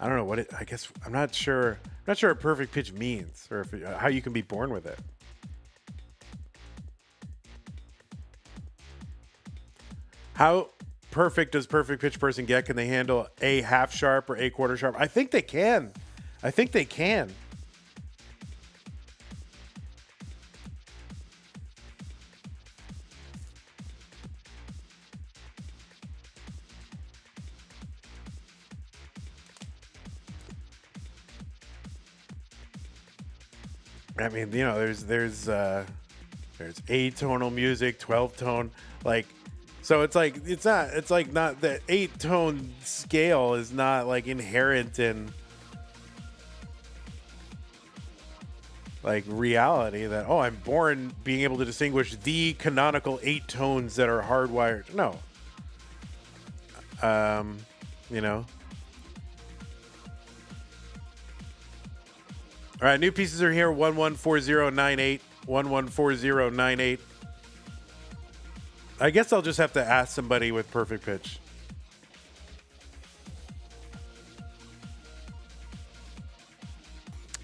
I don't know what it. I guess I'm not sure. I'm not sure what perfect pitch means, or if how you can be born with it. How perfect does perfect pitch person get? Can they handle a half sharp or a quarter sharp? I think they can. I think they can. I mean, you know, there's atonal music, 12 tone, like, so it's like not the 8-tone scale is not like inherent in like reality that, oh, I'm born being able to distinguish the canonical 8 tones that are hardwired. No. You know. All right, new pieces are here. 114098. 114098. I guess I'll just have to ask somebody with perfect pitch.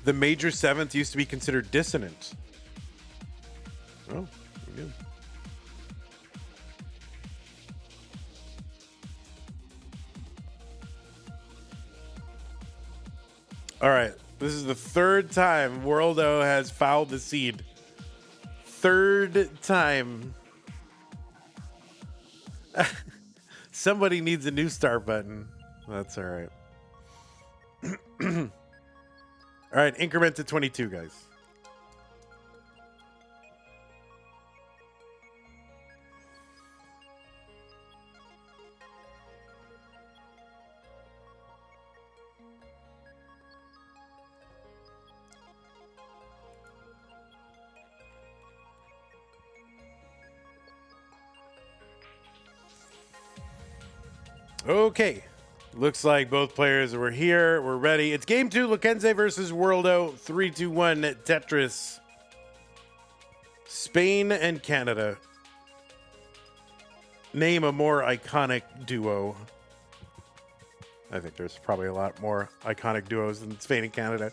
The major seventh used to be considered dissonant. Oh, good. All right. This is the third time Worldo has fouled the seed. Third time. Somebody needs a new start button. That's all right. All right, increment to 22, guys. Okay. Looks like both players were here. We're ready. It's game 2, Lokenze versus Worldo. 3-2-1 Tetris. Spain and Canada. Name a more iconic duo. I think there's probably a lot more iconic duos than Spain and Canada.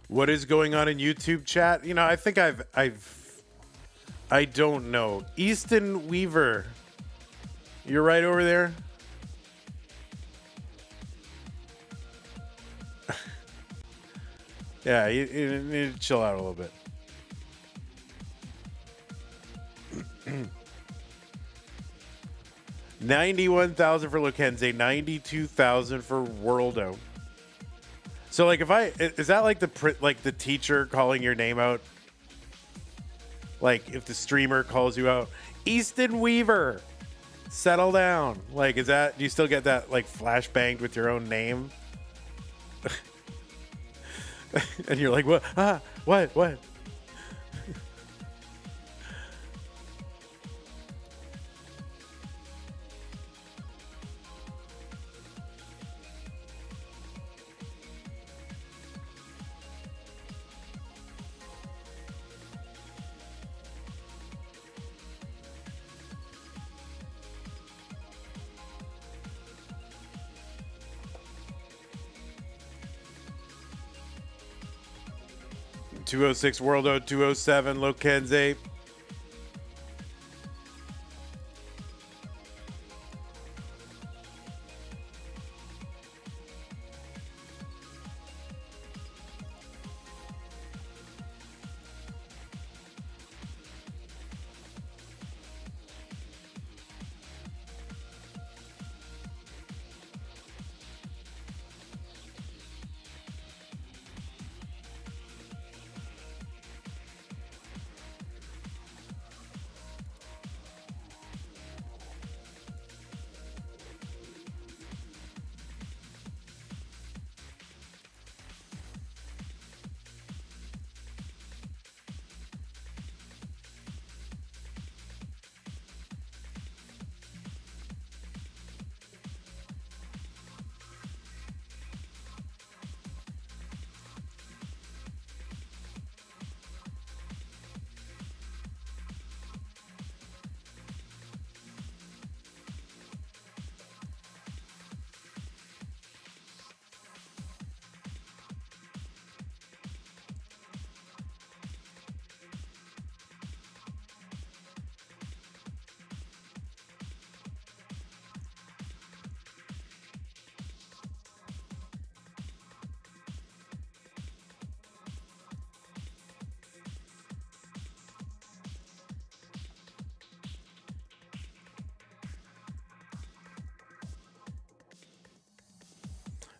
What is going on in YouTube chat? You know, I think I don't know. Easton Weaver. You're right over there. Yeah, you need to chill out a little bit. $91,000 for Lokenze, 92,000 for Worldo. So, like, is that like the teacher calling your name out? Like, if the streamer calls you out, Easton Weaver, settle down. Like, do you still get that, like, flashbanged with your own name? And you're like, what? What? 206 Worldo, 207 Lokenze.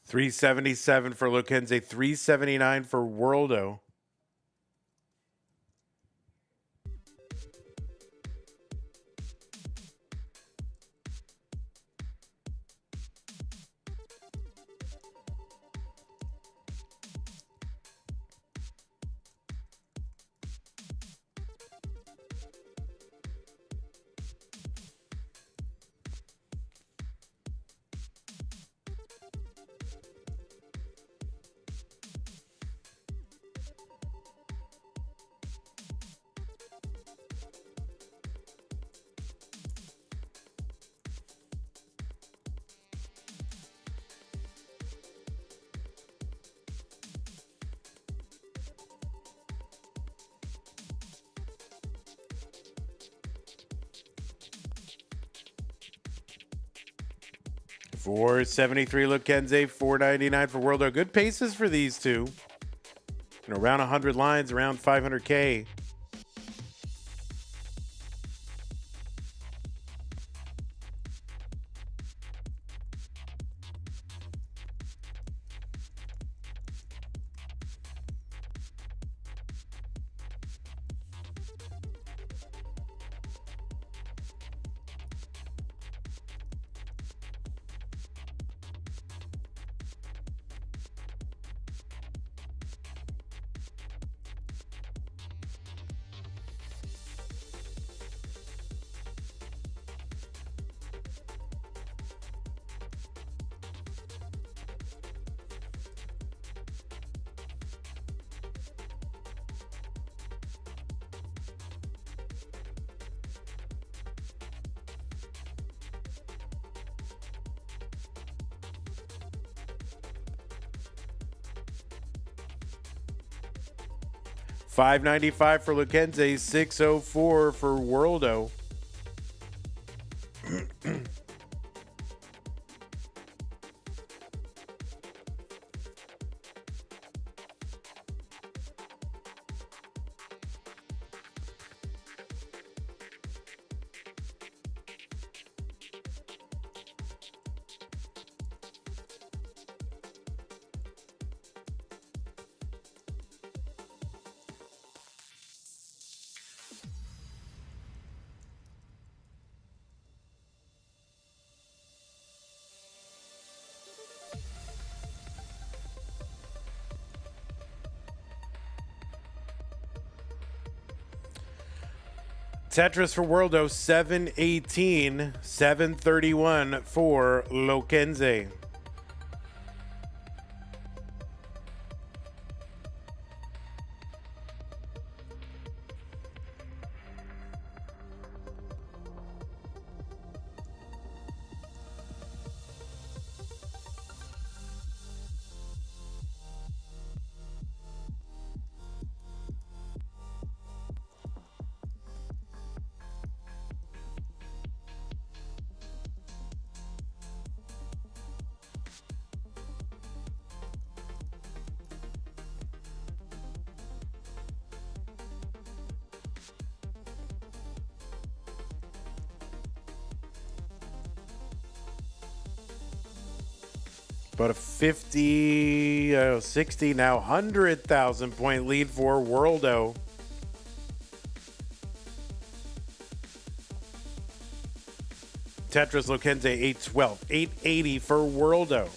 $377 for Lokenze, $379 for Worldo. $473 Lokenze, $499 for Worldo. Good paces for these two. And around 100 lines, around 500K. $595 for Lokenze, $604 for Worldo. Tetris for Worldo, 718, 731 for Lokenze. About a 50, 60, now 100,000 point lead for Worldo. Tetris Lokenze, 812, 880 for Worldo.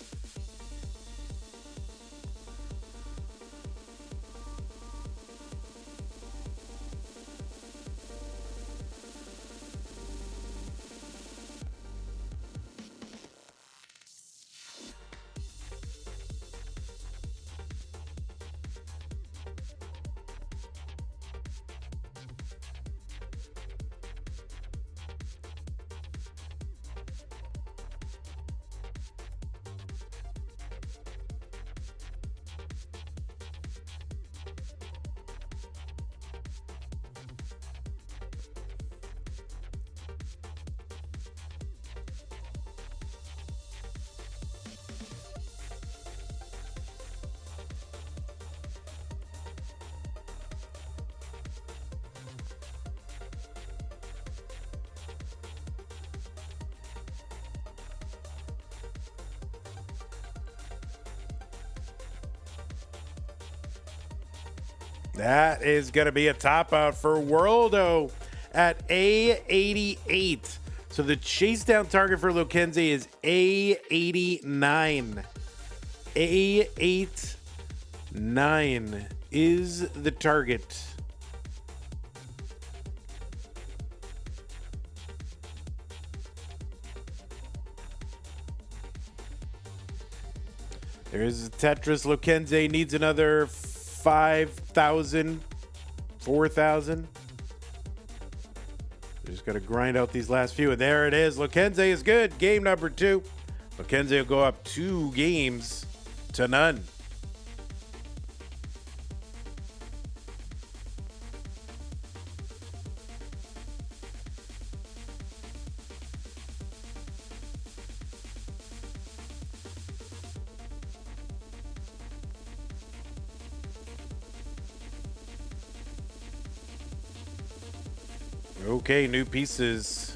That is going to be a top out for Worldo at A88. So the chase down target for Lokenze is A89. A89 is the target. There's Tetris. Lokenze needs another 5,000, 4,000. Just got to grind out these last few. And there it is. Lokenze is good. Game number 2. Lokenze will go up 2 games to none. Okay, new pieces.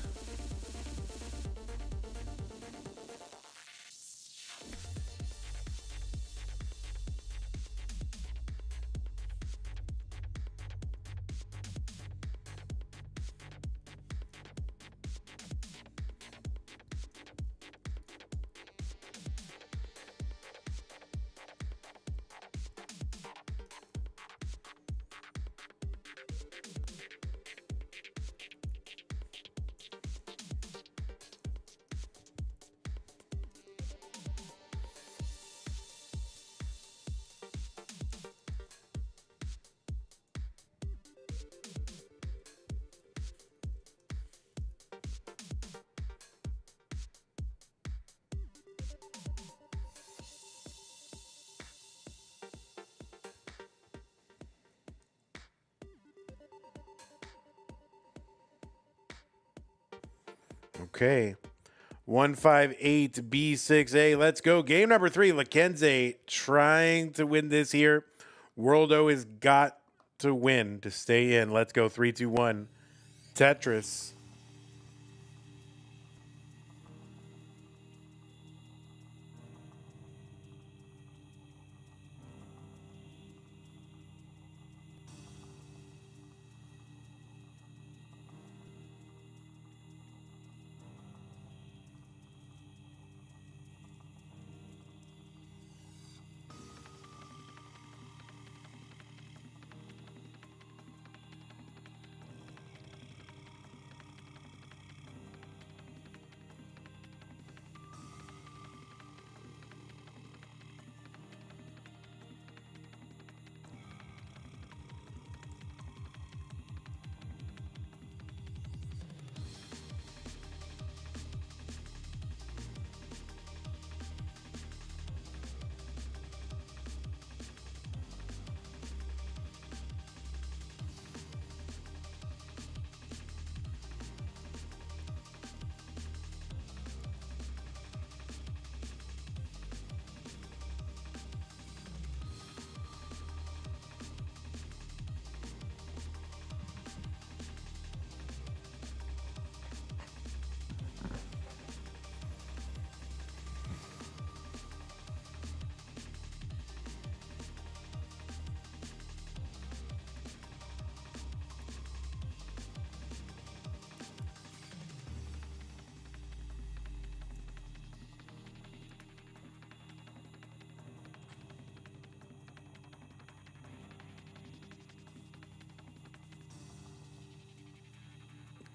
Okay. 158B6A. Let's go. Game number 3. Lokenze trying to win this here. Worldo has got to win to stay in. Let's go. 3, 2, 1. Tetris.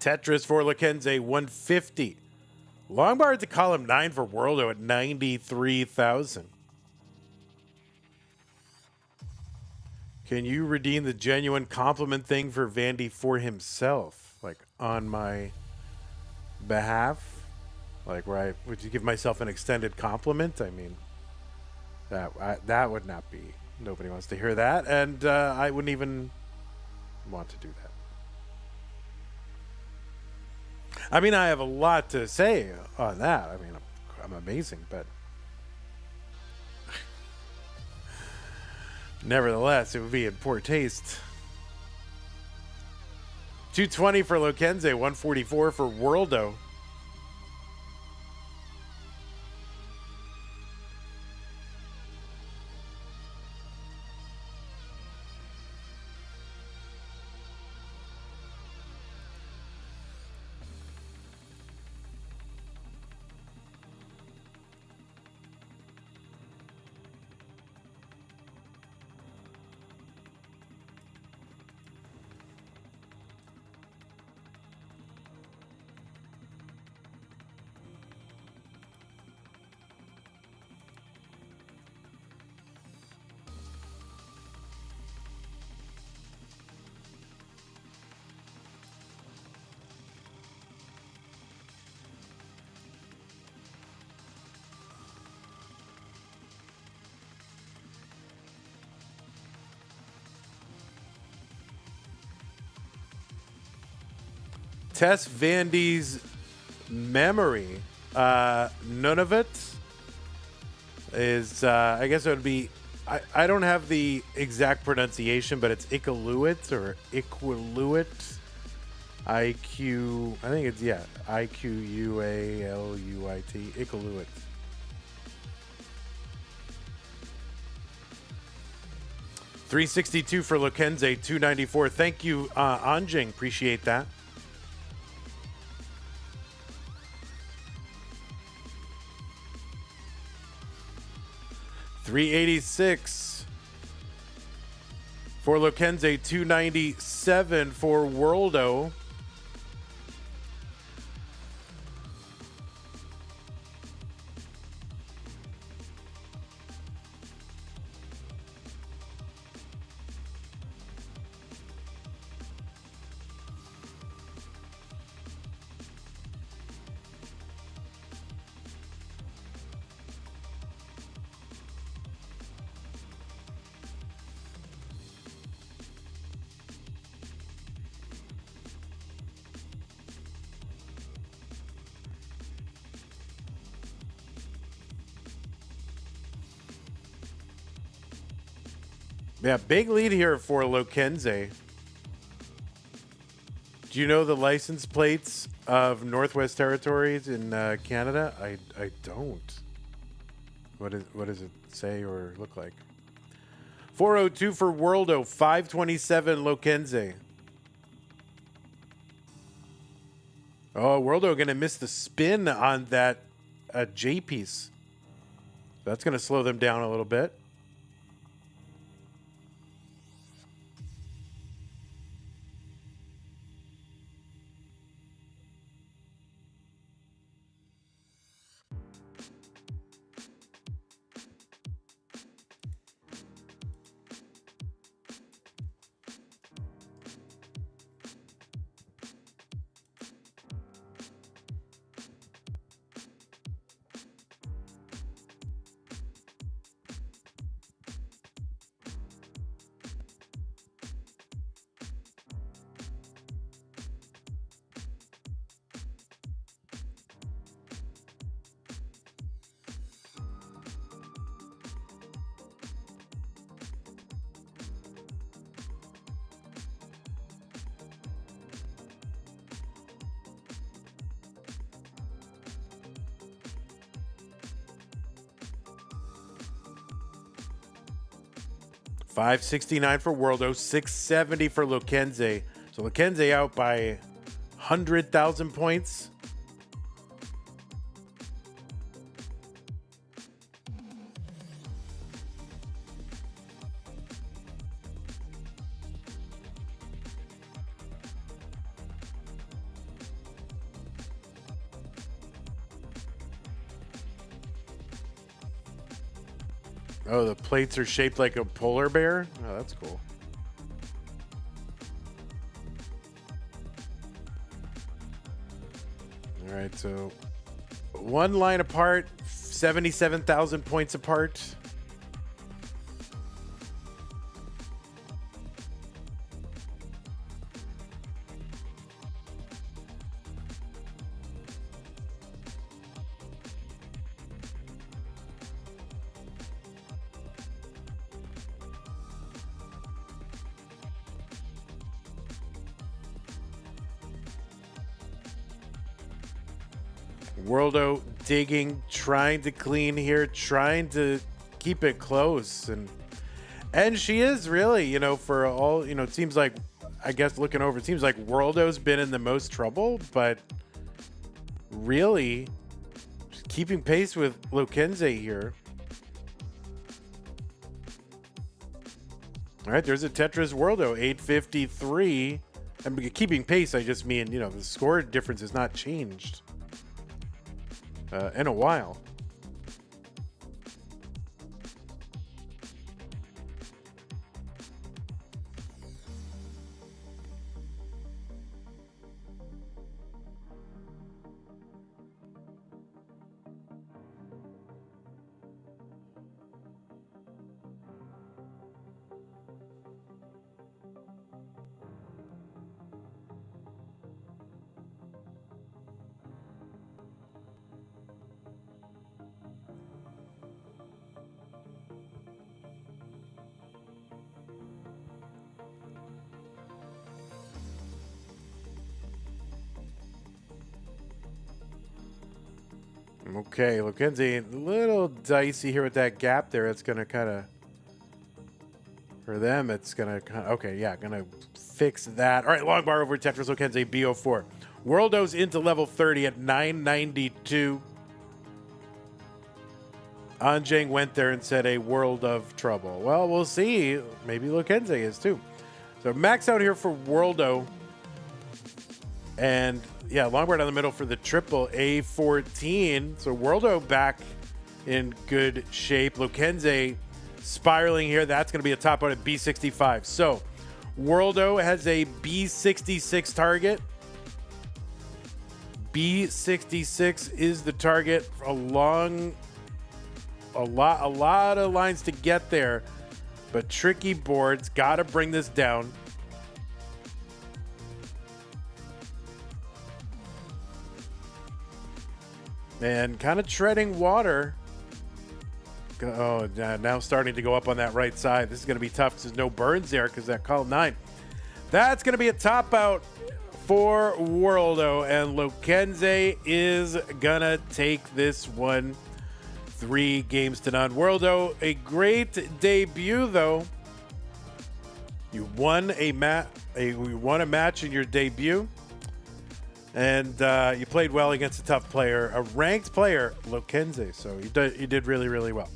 Tetris for Lokenze, 150. Longbar to column 9 for Worldo at 93,000. Can you redeem the genuine compliment thing for Vandy for himself? Like, on my behalf? Like, would you give myself an extended compliment? I mean, that would not be. Nobody wants to hear that. And I wouldn't even want to do that. I mean, I have a lot to say on that. I mean, I'm amazing, but nevertheless, it would be in poor taste. 220 for Lokenze, 144 for Worldo. Tess Vandy's memory. None of it is, I guess it would be, I don't have the exact pronunciation, but it's Iqaluit or Iqaluit. IQ, I think it's, yeah, Iqaluit. Iqaluit. $362 for Lokenze, $294. Thank you, Anjing. Appreciate that. $386 for Lokenze, $297 for Worldo. Yeah, big lead here for Lokenze. Do you know the license plates of Northwest Territories in Canada? I don't. What does it say or look like? 402 for Worldo, 527 Lokenze. Oh, Worldo going to miss the spin on that J piece. That's going to slow them down a little bit. $569 for Worldo, $670 for Lokenze. So Lokenze out by 100,000 points. Oh, the plates are shaped like a polar bear? Oh, that's cool. All right, so one line apart, 77,000 points apart. Worldo digging, trying to clean here, trying to keep it close. And she is really, you know, for all, you know, it seems like, I guess looking over, it seems like Worldo's been in the most trouble, but really keeping pace with Lokenze here. All right, there's a Tetris Worldo, 853. And keeping pace, I just mean, you know, the score difference has not changed in a while. Okay, Lokenze, a little dicey here with that gap there. It's going to kind of, for them, it's going to, okay, yeah, going to fix that. All right, long bar over Tetris, Lokenze, BO4. Worldo's into level 30 at 992. Anjing went there and said a world of trouble. Well, we'll see. Maybe Lokenze is too. So max out here for Worldo. And yeah, longboard down the middle for the triple A14. So Worldo back in good shape. Lokenze spiraling here. That's going to be a top out at B65. So Worldo has a B66 target. B66 is the target. A lot of lines to get there, but tricky boards. Got to bring this down. And kind of treading water. Oh, now starting to go up on that right side. This is going to be tough because there's no burns there because that column 9. That's going to be a top out for Worldo, and Lokenze is going to take this one 3 games to none. Worldo, a great debut, though. You won a match in your debut. And you played well against a tough player, a ranked player, Lokenze. So you did really, really well.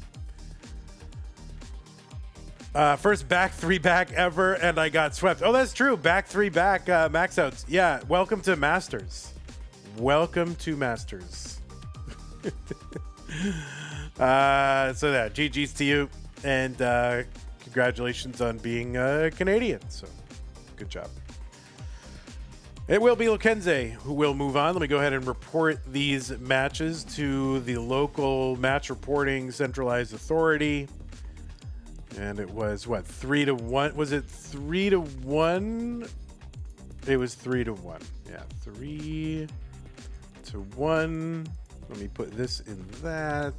First back 3 back ever, and I got swept. Oh, that's true. Back 3 back max outs. Yeah, welcome to Masters. Welcome to Masters. So that GG's to you, and congratulations on being Canadian. So good job. It will be Lokenze who will move on. Let me go ahead and report these matches to the local match reporting centralized authority. And it was what, 3-1? Was it 3-1? It was 3-1. Yeah, 3-1. Let me put this in that.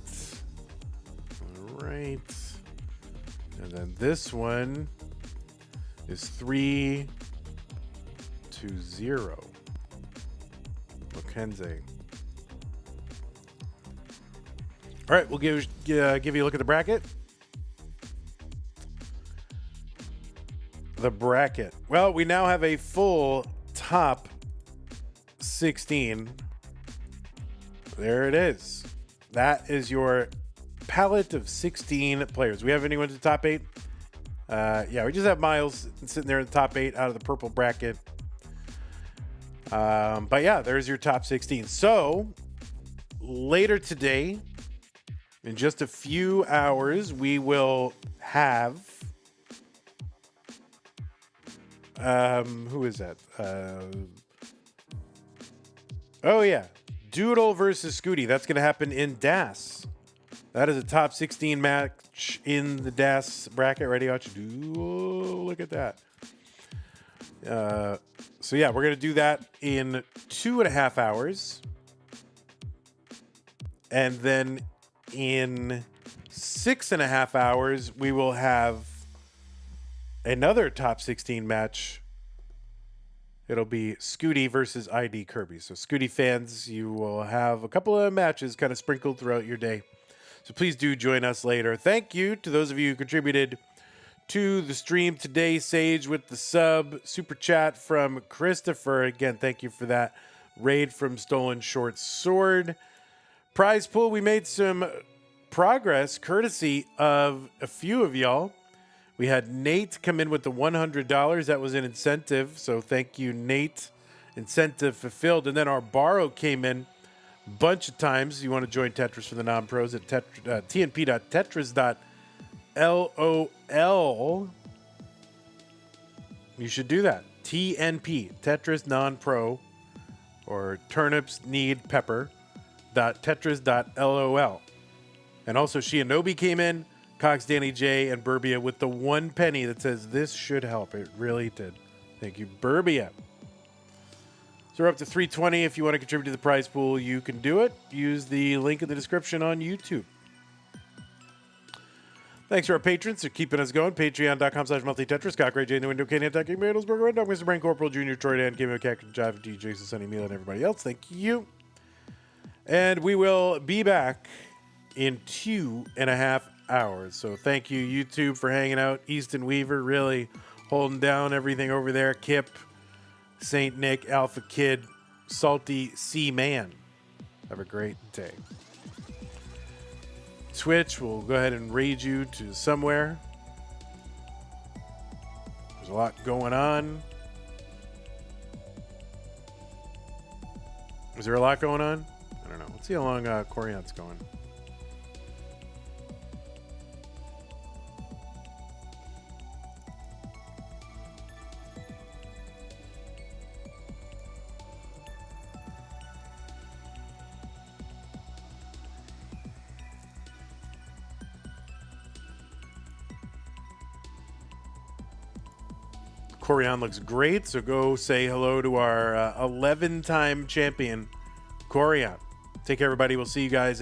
All right. And then this one is 3-0. Lokenze. All right, we'll give you a look at the bracket. The bracket. Well, we now have a full top 16. There it is. That is your palette of 16 players. We have anyone to the top 8? Yeah, we just have Miles sitting there in the top 8 out of the purple bracket. But yeah, there's your top 16. So later today, in just a few hours, we will have who is that? Oh yeah, Doodle versus Scooty. That's going to happen in DAS. That is a top 16 match in the DAS bracket. Ready? Look at that. So yeah, we're going to do that in 2.5 hours. And then in 6.5 hours, we will have another top 16 match. It'll be Scooty versus ID Kirby. So Scooty fans, you will have a couple of matches kind of sprinkled throughout your day. So please do join us later. Thank you to those of you who contributed to the stream today. Sage with the sub. Super chat from Christopher. Again, thank you for that. Raid from Stolen Short Sword. Prize pool, we made some progress courtesy of a few of y'all. We had Nate come in with the $100. That was an incentive. So thank you, Nate. Incentive fulfilled. And then our borrow came in a bunch of times. You want to join Tetris for the non-pros at tnp.tetris.lol. You should do that. TNP, Tetris non-pro, or turnips need pepper. .tetris.lol. And also Shianobi came in. Cox, Danny J, and Burbia with the 1 penny that says this should help. It really did. Thank you, Burbia. So we're up to 320. If you want to contribute to the prize pool, you can do it. Use the link in the description on YouTube. Thanks to our patrons for keeping us going. Patreon.com/multitetris. Scott Gray, Jay in the Window, Kenny Attack, King Middlesburg, Red Dog, Mr. Brain Corporal, Jr., Troy Dan, Kimmo, Cat, Jive, DJ, Sonny Meal, and everybody else. Thank you. And we will be back in 2.5 hours. So thank you, YouTube, for hanging out. Easton Weaver really holding down everything over there. Kip, Saint Nick, Alpha Kid, Salty C-Man. Have a great day. Twitch, we'll go ahead and raid you to somewhere. There's a lot going on. Is there a lot going on? I don't know. Let's see how long Corian's going. Corian looks great, so go say hello to our 11-time champion, Corian. Take care, everybody. We'll see you guys